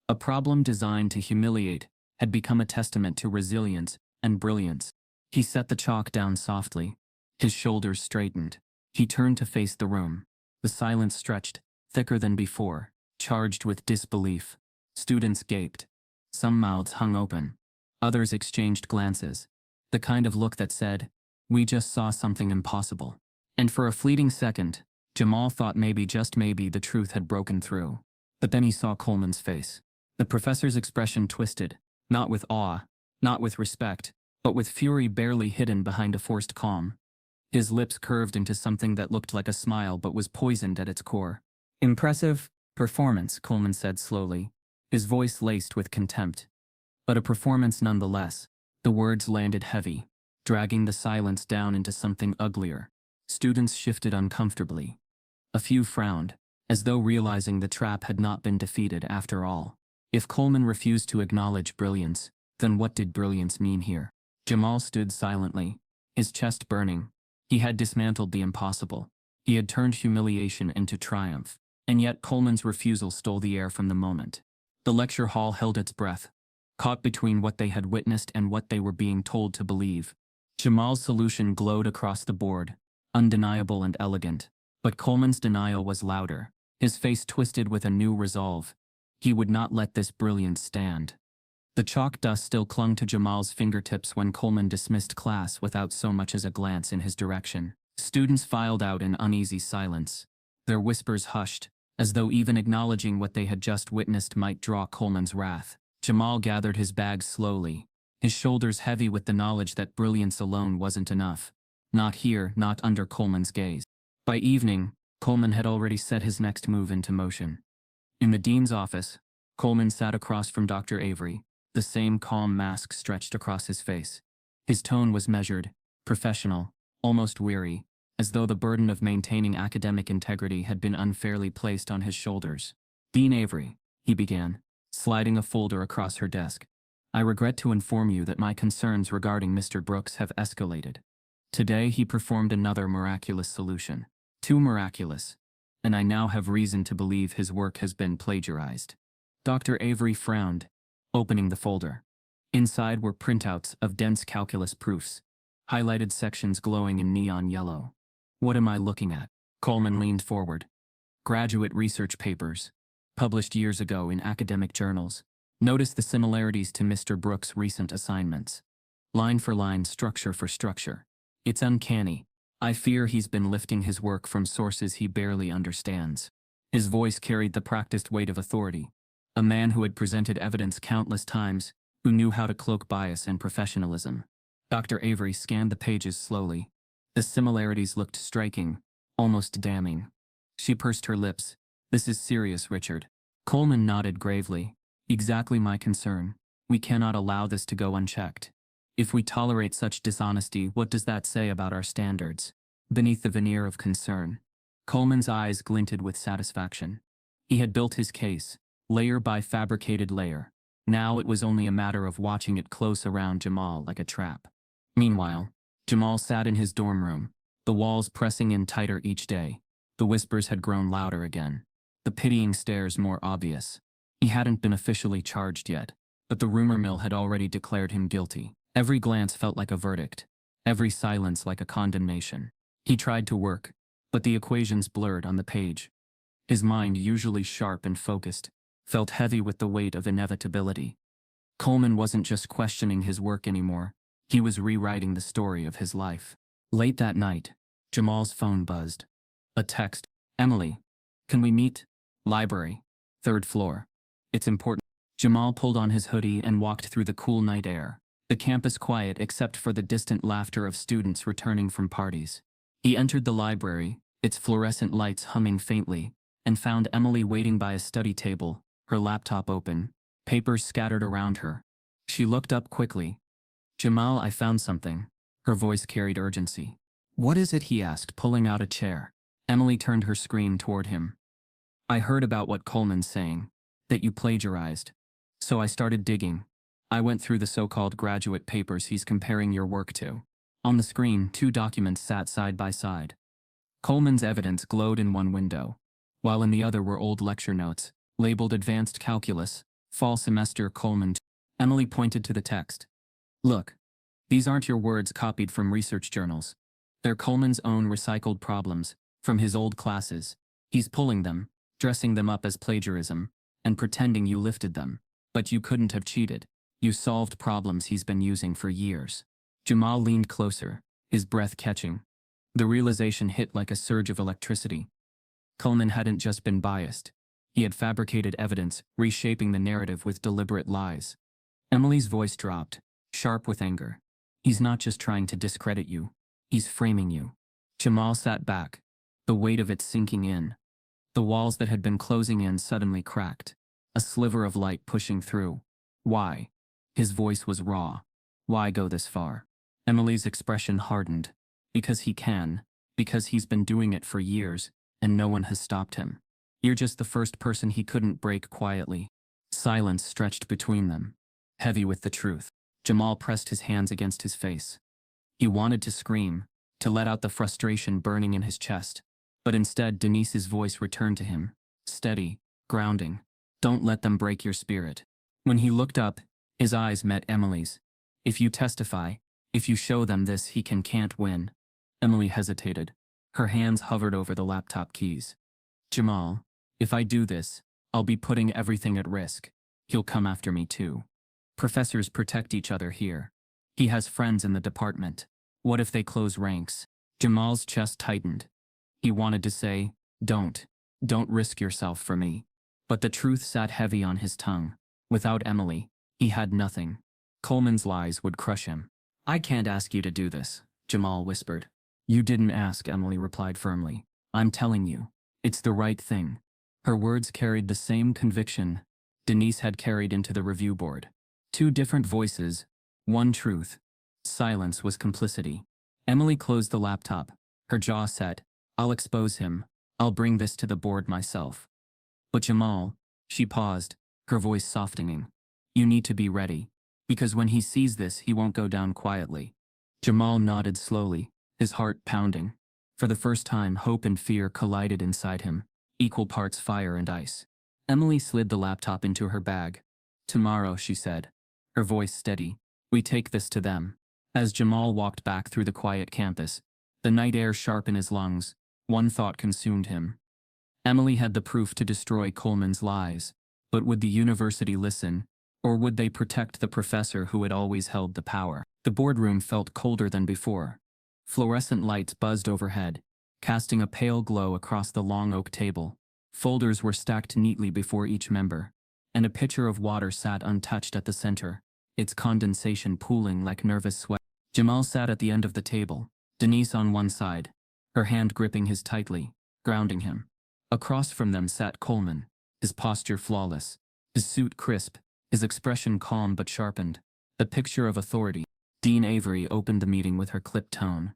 A problem designed to humiliate had become a testament to resilience and brilliance. He set the chalk down softly. His shoulders straightened. He turned to face the room. The silence stretched, thicker than before, charged with disbelief. Students gaped. Some mouths hung open. Others exchanged glances, the kind of look that said, "We just saw something impossible." And for a fleeting second, Jamal thought maybe, just maybe, the truth had broken through. But then he saw Coleman's face. The professor's expression twisted, not with awe, not with respect, but with fury barely hidden behind a forced calm. His lips curved into something that looked like a smile but was poisoned at its core. "Impressive performance," Coleman said slowly, his voice laced with contempt. But a performance nonetheless. The words landed heavy, dragging the silence down into something uglier. Students shifted uncomfortably. A few frowned, as though realizing the trap had not been defeated after all. If Coleman refused to acknowledge brilliance, then what did brilliance mean here? Jamal stood silently, his chest burning. He had dismantled the impossible. He had turned humiliation into triumph. And yet Coleman's refusal stole the air from the moment. The lecture hall held its breath, caught between what they had witnessed and what they were being told to believe. Jamal's solution glowed across the board, undeniable and elegant. But Coleman's denial was louder, his face twisted with a new resolve. He would not let this brilliance stand. The chalk dust still clung to Jamal's fingertips when Coleman dismissed class without so much as a glance in his direction. Students filed out in uneasy silence, their whispers hushed, as though even acknowledging what they had just witnessed might draw Coleman's wrath. Jamal gathered his bags slowly, his shoulders heavy with the knowledge that brilliance alone wasn't enough. Not here, not under Coleman's gaze. By evening, Coleman had already set his next move into motion. In the dean's office, Coleman sat across from Dr. Avery, the same calm mask stretched across his face. His tone was measured, professional, almost weary. as though the burden of maintaining academic integrity had been unfairly placed on his shoulders. "Dean Avery," he began, sliding a folder across her desk. "I regret to inform you that my concerns regarding Mr. Brooks have escalated. Today he performed another miraculous solution. Too miraculous. And I now have reason to believe his work has been plagiarized." Dr. Avery frowned, opening the folder. Inside were printouts of dense calculus proofs, highlighted sections glowing in neon yellow. "What am I looking at?" Coleman leaned forward. "Graduate research papers, published years ago in academic journals. Notice the similarities to Mr. Brooks' recent assignments. Line for line, structure for structure. It's uncanny. I fear he's been lifting his work from sources he barely understands." His voice carried the practiced weight of authority. A man who had presented evidence countless times, who knew how to cloak bias and professionalism. Dr. Avery scanned the pages slowly. The similarities looked striking, almost damning. She pursed her lips. "This is serious, Richard." Coleman nodded gravely. "Exactly my concern. We cannot allow this to go unchecked. If we tolerate such dishonesty, what does that say about our standards?" Beneath the veneer of concern, Coleman's eyes glinted with satisfaction. He had built his case, layer by fabricated layer. Now it was only a matter of watching it close around Jamal like a trap. Meanwhile, Jamal sat in his dorm room, the walls pressing in tighter each day. The whispers had grown louder again, the pitying stares more obvious. He hadn't been officially charged yet, but the rumor mill had already declared him guilty. Every glance felt like a verdict, every silence like a condemnation. He tried to work, but the equations blurred on the page. His mind, usually sharp and focused, felt heavy with the weight of inevitability. Coleman wasn't just questioning his work anymore, he was rewriting the story of his life. Late that night, Jamal's phone buzzed. A text. "Emily, can we meet? Library. 3rd floor. It's important." Jamal pulled on his hoodie and walked through the cool night air, the campus quiet except for the distant laughter of students returning from parties. He entered the library, its fluorescent lights humming faintly, and found Emily waiting by a study table, her laptop open, papers scattered around her. She looked up quickly. "Jamal, I found something." Her voice carried urgency. "What is it?" he asked, pulling out a chair. Emily turned her screen toward him. "I heard about what Coleman's saying, that you plagiarized. So I started digging. I went through the so-called graduate papers he's comparing your work to." On the screen, 2 documents sat side by side. Coleman's evidence glowed in one window, while in the other were old lecture notes, labeled Advanced Calculus, Fall Semester Coleman. Emily pointed to the text. "Look, these aren't your words copied from research journals. They're Coleman's own recycled problems, from his old classes. He's pulling them, dressing them up as plagiarism, and pretending you lifted them. But you couldn't have cheated. You solved problems he's been using for years." Jamal leaned closer, his breath catching. The realization hit like a surge of electricity. Coleman hadn't just been biased. He had fabricated evidence, reshaping the narrative with deliberate lies. Emily's voice dropped, sharp with anger. "He's not just trying to discredit you. He's framing you." Jamal sat back, the weight of it sinking in. The walls that had been closing in suddenly cracked, a sliver of light pushing through. "Why?" His voice was raw. "Why go this far?" Emily's expression hardened. "Because he can. Because he's been doing it for years, and no one has stopped him. You're just the first person he couldn't break quietly." Silence stretched between them, heavy with the truth. Jamal pressed his hands against his face. He wanted to scream, to let out the frustration burning in his chest. But instead, Denise's voice returned to him, steady, grounding. "Don't let them break your spirit." When he looked up, his eyes met Emily's. "If you testify, if you show them this, he can't win." Emily hesitated. Her hands hovered over the laptop keys. "Jamal, if I do this, I'll be putting everything at risk. He'll come after me too. Professors protect each other here. He has friends in the department. What if they close ranks?" Jamal's chest tightened. He wanted to say, Don't risk yourself for me." But the truth sat heavy on his tongue. Without Emily, he had nothing. Coleman's lies would crush him. "I can't ask you to do this," Jamal whispered. "You didn't ask," Emily replied firmly. "I'm telling you. It's the right thing." Her words carried the same conviction Denise had carried into the review board. 2 different voices, one truth. Silence was complicity. Emily closed the laptop, Her jaw set. I'll expose him. I'll bring this to the board myself. But Jamal, she paused, her voice softening. You need to be ready. Because when he sees this, he won't go down quietly. Jamal nodded slowly, his heart pounding. For the first time, hope and fear collided inside him, equal parts fire and ice. Emily slid the laptop into her bag. Tomorrow, she said, her voice steady, we take this to them. As Jamal walked back through the quiet campus, the night air sharp in his lungs, one thought consumed him. Emily had the proof to destroy Coleman's lies, but would the university listen, or would they protect the professor who had always held the power? The boardroom felt colder than before. Fluorescent lights buzzed overhead, casting a pale glow across the long oak table. Folders were stacked neatly before each member, and a pitcher of water sat untouched at the center, its condensation pooling like nervous sweat. Jamal sat at the end of the table, Denise on one side, her hand gripping his tightly, grounding him. Across from them sat Coleman, his posture flawless, his suit crisp, his expression calm but sharpened, the picture of authority. Dean Avery opened the meeting with her clipped tone.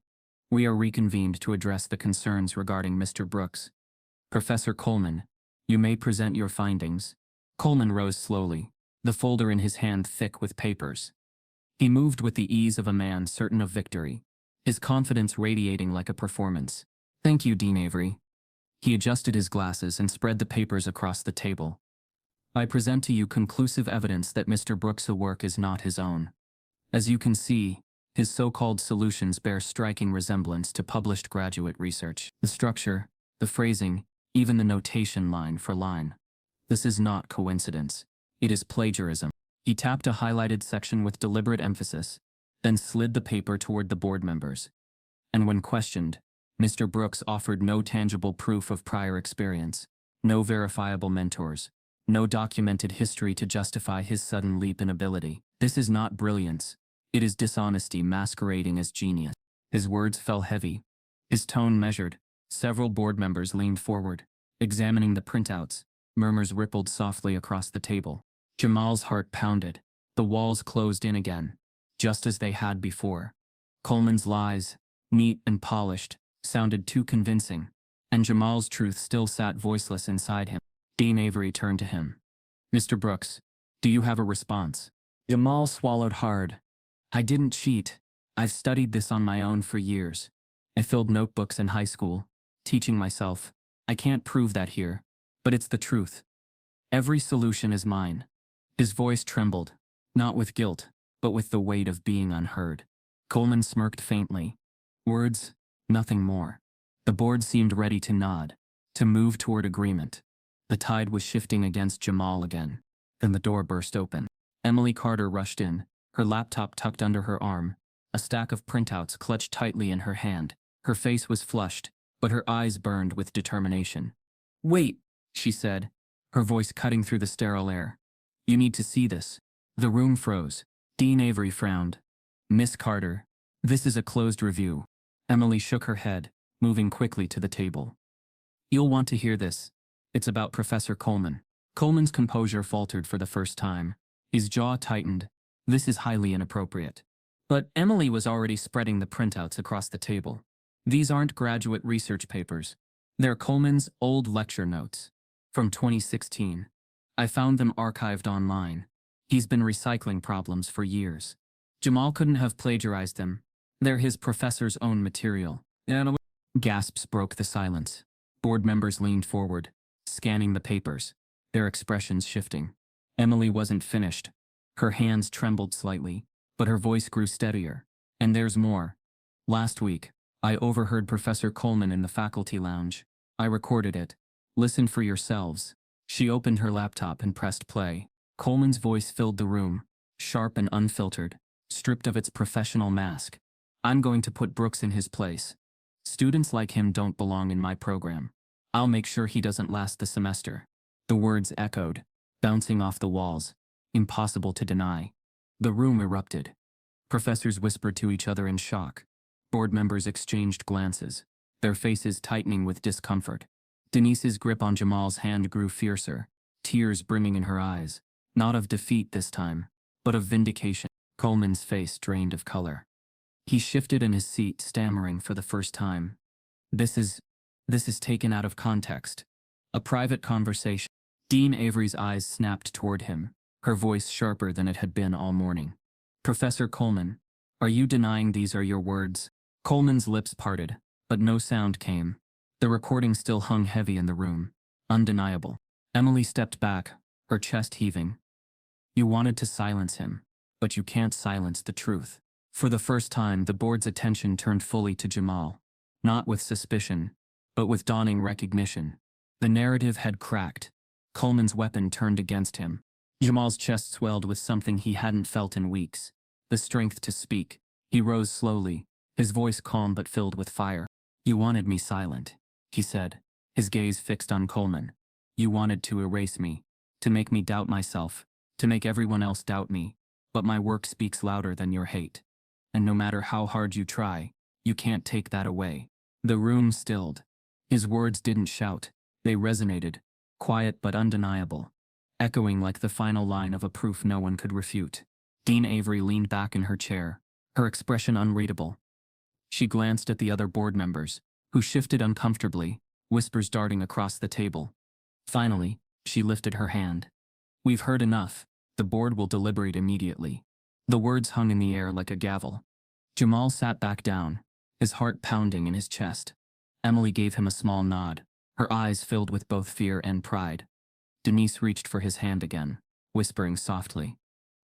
We are reconvened to address the concerns regarding Mr. Brooks. Professor Coleman, you may present your findings. Coleman rose slowly, the folder in his hand thick with papers. He moved with the ease of a man certain of victory, his confidence radiating like a performance. Thank you, Dean Avery. He adjusted his glasses and spread the papers across the table. I present to you conclusive evidence that Mr. Brooks' work is not his own. As you can see, his so-called solutions bear striking resemblance to published graduate research. The structure, the phrasing, even the notation line for line. This is not coincidence. It is plagiarism. He tapped a highlighted section with deliberate emphasis, then slid the paper toward the board members. And when questioned, Mr. Brooks offered no tangible proof of prior experience, no verifiable mentors, no documented history to justify his sudden leap in ability. This is not brilliance. It is dishonesty masquerading as genius. His words fell heavy, his tone measured. Several board members leaned forward, examining the printouts. Murmurs rippled softly across the table. Jamal's heart pounded. The walls closed in again, just as they had before. Coleman's lies, neat and polished, sounded too convincing, and Jamal's truth still sat voiceless inside him. Dean Avery turned to him. Mr. Brooks, do you have a response? Jamal swallowed hard. I didn't cheat. I've studied this on my own for years. I filled notebooks in high school, teaching myself. I can't prove that here, but it's the truth. Every solution is mine. His voice trembled, not with guilt, but with the weight of being unheard. Coleman smirked faintly. Words, nothing more. The board seemed ready to nod, to move toward agreement. The tide was shifting against Jamal again. Then the door burst open. Emily Carter rushed in, her laptop tucked under her arm, a stack of printouts clutched tightly in her hand. Her face was flushed, but her eyes burned with determination. Wait, she said, her voice cutting through the sterile air. You need to see this. The room froze. Dean Avery frowned. Miss Carter, this is a closed review. Emily shook her head, moving quickly to the table. You'll want to hear this. It's about Professor Coleman. Coleman's composure faltered for the first time. His jaw tightened. This is highly inappropriate. But Emily was already spreading the printouts across the table. These aren't graduate research papers. They're Coleman's old lecture notes. From 2016. I found them archived online. He's been recycling problems for years. Jamal couldn't have plagiarized them. They're his professor's own material. Gasps broke the silence. Board members leaned forward, scanning the papers, their expressions shifting. Emily wasn't finished. Her hands trembled slightly, but her voice grew steadier. And there's more. Last week, I overheard Professor Coleman in the faculty lounge. I recorded it. Listen for yourselves. She opened her laptop and pressed play. Coleman's voice filled the room, sharp and unfiltered, stripped of its professional mask. I'm going to put Brooks in his place. Students like him don't belong in my program. I'll make sure he doesn't last the semester. The words echoed, bouncing off the walls. Impossible to deny. The room erupted. Professors whispered to each other in shock. Board members exchanged glances, their faces tightening with discomfort. Denise's grip on Jamal's hand grew fiercer, tears brimming in her eyes. Not of defeat this time, but of vindication. Coleman's face drained of color. He shifted in his seat, stammering for the first time. This is taken out of context. A private conversation. Dean Avery's eyes snapped toward him, her voice sharper than it had been all morning. Professor Coleman, are you denying these are your words? Coleman's lips parted, but no sound came. The recording still hung heavy in the room. Undeniable. Emily stepped back, her chest heaving. You wanted to silence him, but you can't silence the truth. For the first time, the board's attention turned fully to Jamal. Not with suspicion, but with dawning recognition. The narrative had cracked. Coleman's weapon turned against him. Jamal's chest swelled with something he hadn't felt in weeks. The strength to speak. He rose slowly, his voice calm but filled with fire. You wanted me silent, he said, his gaze fixed on Coleman. You wanted to erase me, to make me doubt myself, to make everyone else doubt me. But my work speaks louder than your hate. And no matter how hard you try, you can't take that away. The room stilled. His words didn't shout. They resonated, quiet but undeniable, echoing like the final line of a proof no one could refute. Dean Avery leaned back in her chair, her expression unreadable. She glanced at the other board members, who shifted uncomfortably, whispers darting across the table. Finally, she lifted her hand. We've heard enough. The board will deliberate immediately. The words hung in the air like a gavel. Jamal sat back down, his heart pounding in his chest. Emily gave him a small nod, her eyes filled with both fear and pride. Denise reached for his hand again, whispering softly,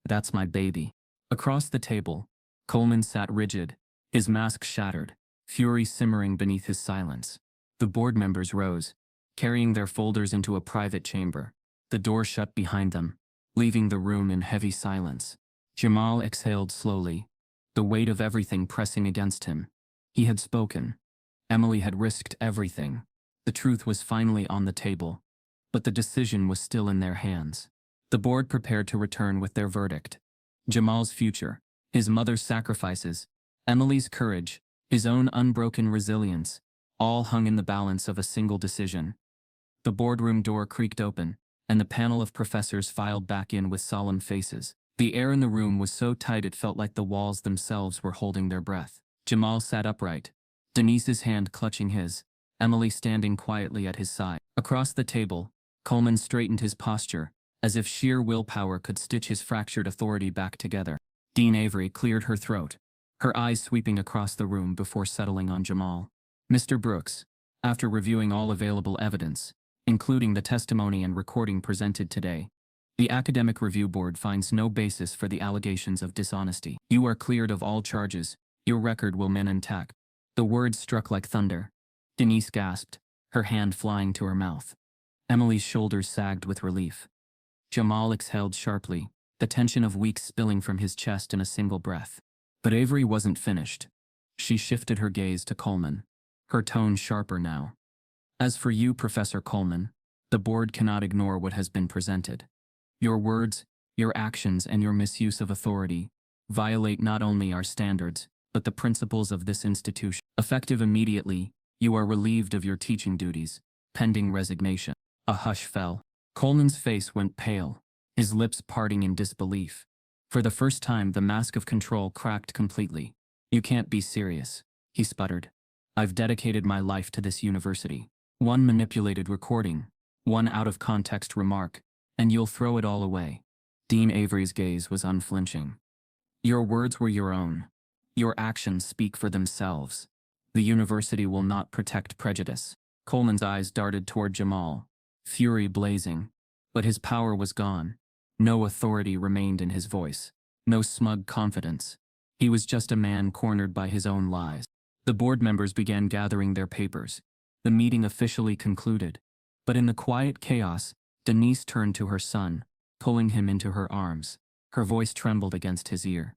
That's my baby. Across the table, Coleman sat rigid, his mask shattered, fury simmering beneath his silence. The board members rose, carrying their folders into a private chamber. The door shut behind them, leaving the room in heavy silence. Jamal exhaled slowly, the weight of everything pressing against him. He had spoken. Emily had risked everything. The truth was finally on the table, but the decision was still in their hands. The board prepared to return with their verdict. Jamal's future, his mother's sacrifices, Emily's courage, his own unbroken resilience, all hung in the balance of a single decision. The boardroom door creaked open, and the panel of professors filed back in with solemn faces. The air in the room was so tight it felt like the walls themselves were holding their breath. Jamal sat upright, Denise's hand clutching his, Emily standing quietly at his side. Across the table, Coleman straightened his posture, as if sheer willpower could stitch his fractured authority back together. Dean Avery cleared her throat, her eyes sweeping across the room before settling on Jamal. Mr. Brooks, after reviewing all available evidence, including the testimony and recording presented today, the Academic Review Board finds no basis for the allegations of dishonesty. You are cleared of all charges. Your record will remain intact. The words struck like thunder. Denise gasped, her hand flying to her mouth. Emily's shoulders sagged with relief. Jamal exhaled sharply, the tension of weeks spilling from his chest in a single breath. But Avery wasn't finished. She shifted her gaze to Coleman, her tone sharper now. As for you, Professor Coleman, the board cannot ignore what has been presented. Your words, your actions, and your misuse of authority violate not only our standards, but the principles of this institution. Effective immediately, you are relieved of your teaching duties, pending resignation. A hush fell. Coleman's face went pale, his lips parting in disbelief. For the first time, the mask of control cracked completely. You can't be serious, he sputtered. I've dedicated my life to this university. One manipulated recording, one out-of-context remark, and you'll throw it all away. Dean Avery's gaze was unflinching. Your words were your own. Your actions speak for themselves. The university will not protect prejudice. Coleman's eyes darted toward Jamal, fury blazing, but his power was gone. No authority remained in his voice, no smug confidence. He was just a man cornered by his own lies. The board members began gathering their papers. The meeting officially concluded, but in the quiet chaos, Denise turned to her son, pulling him into her arms. Her voice trembled against his ear.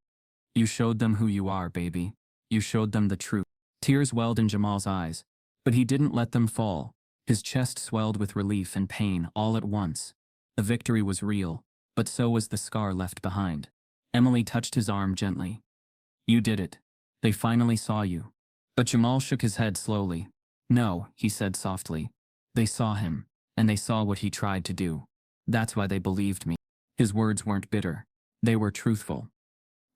You showed them who you are, baby. You showed them the truth. Tears welled in Jamal's eyes, but he didn't let them fall. His chest swelled with relief and pain all at once. The victory was real, but so was the scar left behind. Emily touched his arm gently. You did it. They finally saw you. But Jamal shook his head slowly. No, he said softly. They saw him, and they saw what he tried to do. That's why they believed me. His words weren't bitter. They were truthful.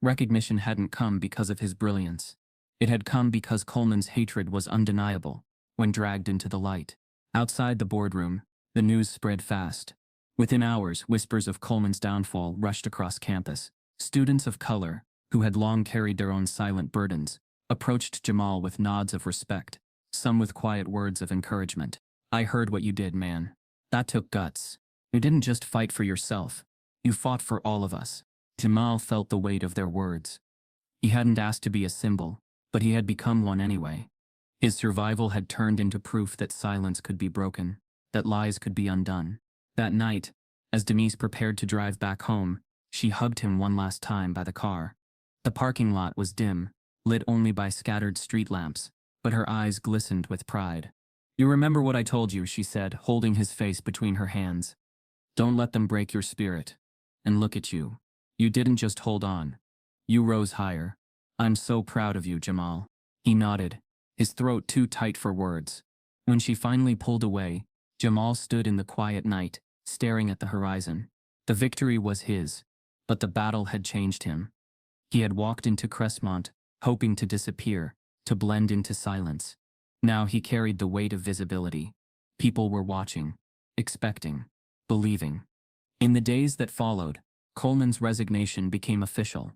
Recognition hadn't come because of his brilliance. It had come because Coleman's hatred was undeniable. when dragged into the light. Outside the boardroom, the news spread fast. Within hours, whispers of Coleman's downfall rushed across campus. Students of color, who had long carried their own silent burdens, approached Jamal with nods of respect, some with quiet words of encouragement. "I heard what you did, man. That took guts. You didn't just fight for yourself. You fought for all of us." Jamal felt the weight of their words. He hadn't asked to be a symbol, but he had become one anyway. His survival had turned into proof that silence could be broken, that lies could be undone. That night, as Denise prepared to drive back home, she hugged him one last time by the car. The parking lot was dim, lit only by scattered street lamps, but her eyes glistened with pride. "You remember what I told you," she said, holding his face between her hands. "Don't let them break your spirit. And look at you. You didn't just hold on. You rose higher. I'm so proud of you, Jamal." He nodded, his throat too tight for words. When she finally pulled away, Jamal stood in the quiet night, staring at the horizon. The victory was his, but the battle had changed him. He had walked into Crestmont, hoping to disappear, to blend into silence. Now he carried the weight of visibility. People were watching, expecting, believing. In the days that followed, Coleman's resignation became official.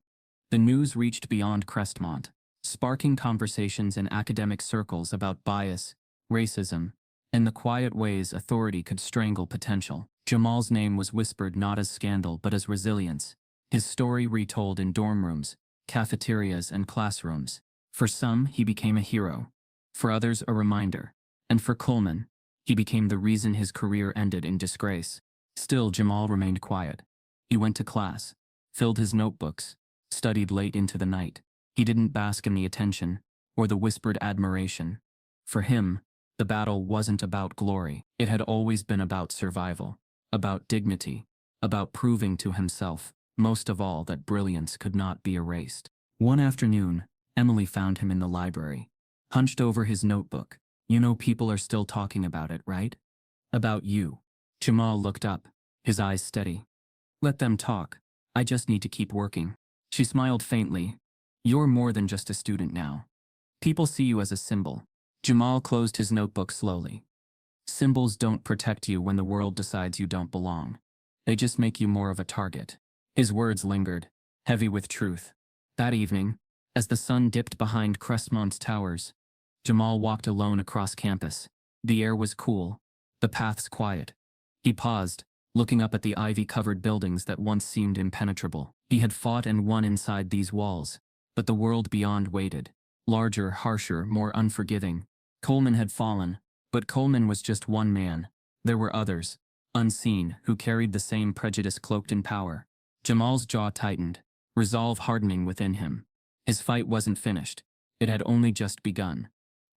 The news reached beyond Crestmont, sparking conversations in academic circles about bias, racism, and the quiet ways authority could strangle potential. Jamal's name was whispered not as scandal but as resilience, his story retold in dorm rooms, cafeterias, and classrooms. For some, he became a hero. For others, a reminder. And for Coleman, he became the reason his career ended in disgrace. Still, Jamal remained quiet. He went to class, filled his notebooks, studied late into the night. He didn't bask in the attention or the whispered admiration. For him, the battle wasn't about glory. It had always been about survival, about dignity, about proving to himself, most of all, that brilliance could not be erased. One afternoon, Emily found him in the library, hunched over his notebook. "You know, people are still talking about it, right? About you." Jamal looked up, his eyes steady. "Let them talk. I just need to keep working." She smiled faintly. "You're more than just a student now. People see you as a symbol." Jamal closed his notebook slowly. "Symbols don't protect you when the world decides you don't belong. They just make you more of a target." His words lingered, heavy with truth. That evening, as the sun dipped behind Crestmont's towers, Jamal walked alone across campus. The air was cool, the paths quiet. He paused, looking up at the ivy-covered buildings that once seemed impenetrable. He had fought and won inside these walls, but the world beyond waited. Larger, harsher, more unforgiving. Coleman had fallen, but Coleman was just one man. There were others, unseen, who carried the same prejudice cloaked in power. Jamal's jaw tightened, resolve hardening within him. His fight wasn't finished. It had only just begun.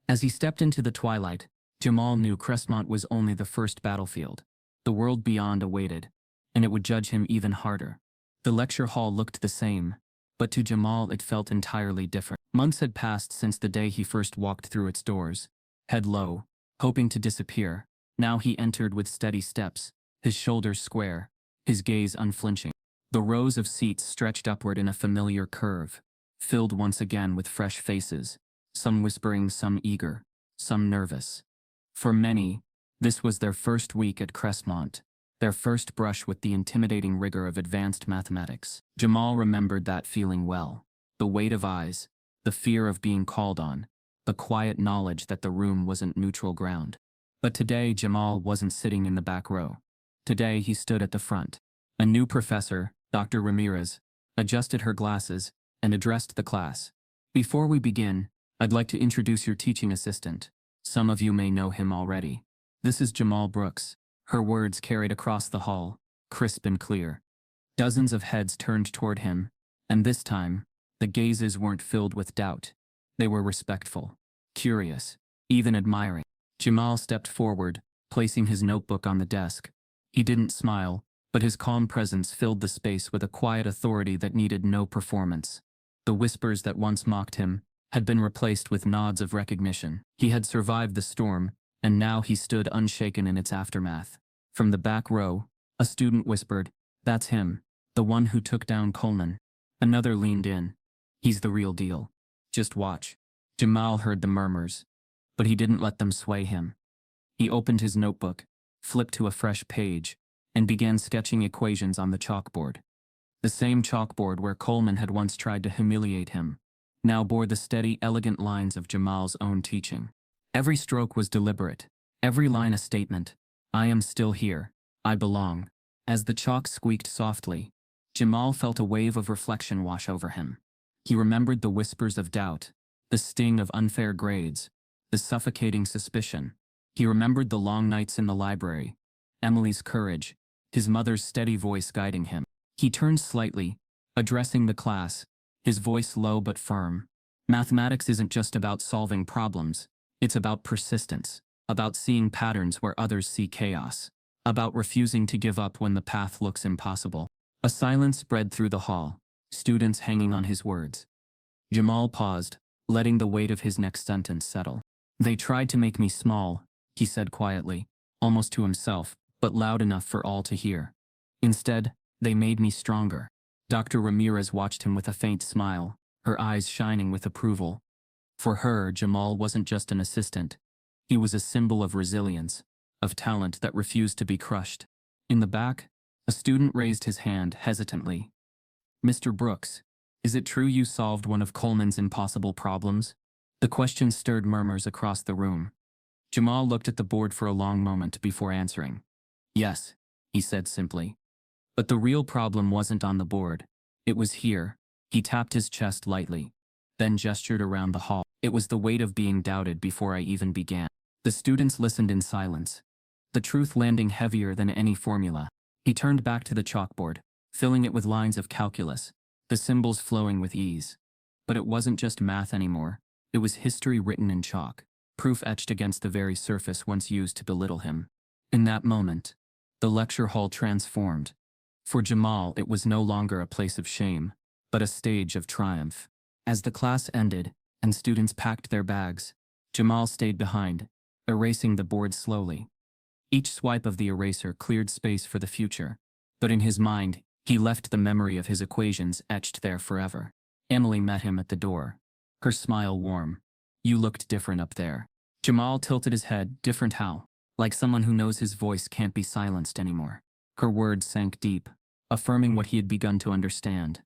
As he stepped into the twilight, Jamal knew Crestmont was only the first battlefield. The world beyond awaited, and it would judge him even harder. The lecture hall looked the same, but to Jamal it felt entirely different. Months had passed since the day he first walked through its doors. Head low, hoping to disappear. Now he entered with steady steps, his shoulders square, his gaze unflinching. The rows of seats stretched upward in a familiar curve, filled once again with fresh faces, some whispering, some eager, some nervous. For many, this was their first week at Crestmont, their first brush with the intimidating rigor of advanced mathematics. Jamal remembered that feeling well. The weight of eyes, the fear of being called on, the quiet knowledge that the room wasn't neutral ground. But today Jamal wasn't sitting in the back row. Today he stood at the front. A new professor, Dr. Ramirez, adjusted her glasses and addressed the class. "Before we begin, I'd like to introduce your teaching assistant. Some of you may know him already. This is Jamal Brooks." Her words carried across the hall, crisp and clear. Dozens of heads turned toward him, and this time, the gazes weren't filled with doubt. They were respectful, curious, even admiring. Jamal stepped forward, placing his notebook on the desk. He didn't smile, but his calm presence filled the space with a quiet authority that needed no performance. The whispers that once mocked him had been replaced with nods of recognition. He had survived the storm, and now he stood unshaken in its aftermath. From the back row, a student whispered, "That's him, the one who took down Coleman." Another leaned in. "He's the real deal. Just watch." Jamal heard the murmurs. but he didn't let them sway him. He opened his notebook, flipped to a fresh page, and began sketching equations on the chalkboard. The same chalkboard where Coleman had once tried to humiliate him now bore the steady, elegant lines of Jamal's own teaching. Every stroke was deliberate, every line a statement. I am still here. I belong. As the chalk squeaked softly, Jamal felt a wave of reflection wash over him. He remembered the whispers of doubt, the sting of unfair grades, the suffocating suspicion. He remembered the long nights in the library, Emily's courage, his mother's steady voice guiding him. He turned slightly, addressing the class, his voice low but firm. Mathematics isn't just about solving problems. It's about persistence, about seeing patterns where others see chaos, about refusing to give up when the path looks impossible. A silence spread through the hall, students hanging on his words. Jamal paused, letting the weight of his next sentence settle. They tried to make me small, he said quietly, almost to himself, but loud enough for all to hear. Instead, they made me stronger. Dr. Ramirez watched him with a faint smile, her eyes shining with approval. For her, Jamal wasn't just an assistant. He was a symbol of resilience, of talent that refused to be crushed. In the back, a student raised his hand hesitantly. Mr. Brooks, is it true you solved one of Coleman's impossible problems? The question stirred murmurs across the room. Jamal looked at the board for a long moment before answering. Yes, he said simply. But the real problem wasn't on the board. It was here. He tapped his chest lightly, then gestured around the hall. It was the weight of being doubted before I even began. The students listened in silence, the truth landing heavier than any formula. He turned back to the chalkboard, filling it with lines of calculus, the symbols flowing with ease. But it wasn't just math anymore. It was history written in chalk, proof etched against the very surface once used to belittle him. In that moment, the lecture hall transformed. For Jamal, it was no longer a place of shame, but a stage of triumph. As the class ended and students packed their bags, Jamal stayed behind, erasing the board slowly. Each swipe of the eraser cleared space for the future, but in his mind, he left the memory of his equations etched there forever. Emily met him at the door, her smile warm. You looked different up there. Jamal tilted his head. Different how? Like someone who knows his voice can't be silenced anymore. Her words sank deep, affirming what he had begun to understand.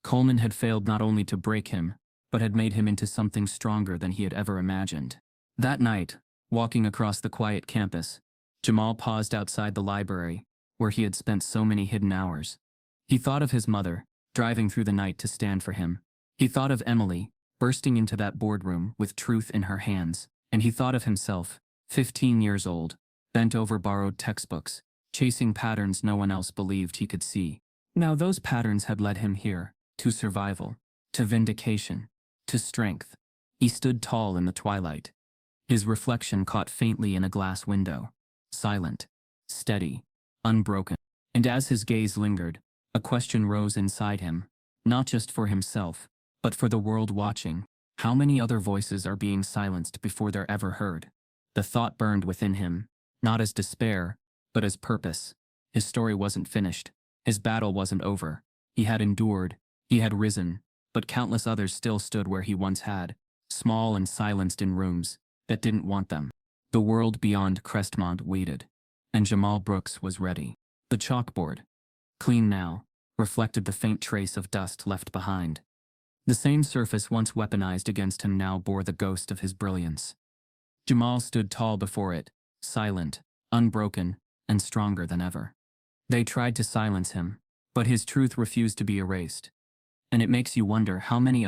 Coleman had failed not only to break him, but had made him into something stronger than he had ever imagined. That night, walking across the quiet campus, Jamal paused outside the library, where he had spent so many hidden hours. He thought of his mother, driving through the night to stand for him. He thought of Emily, bursting into that boardroom with truth in her hands. And he thought of himself, 15 years old, bent over borrowed textbooks, chasing patterns no one else believed he could see. Now those patterns had led him here, to survival, to vindication, to strength. He stood tall in the twilight. His reflection caught faintly in a glass window, silent, steady, unbroken. And as his gaze lingered, a question rose inside him, not just for himself, but for the world watching. How many other voices are being silenced before they're ever heard? The thought burned within him, not as despair, but as purpose. His story wasn't finished. His battle wasn't over. He had endured. He had risen. But countless others still stood where he once had, small and silenced in rooms that didn't want them. The world beyond Crestmont waited, and Jamal Brooks was ready. The chalkboard, clean now, reflected the faint trace of dust left behind. The same surface once weaponized against him now bore the ghost of his brilliance. Jamal stood tall before it, silent, unbroken, and stronger than ever. They tried to silence him, but his truth refused to be erased. And it makes you wonder how many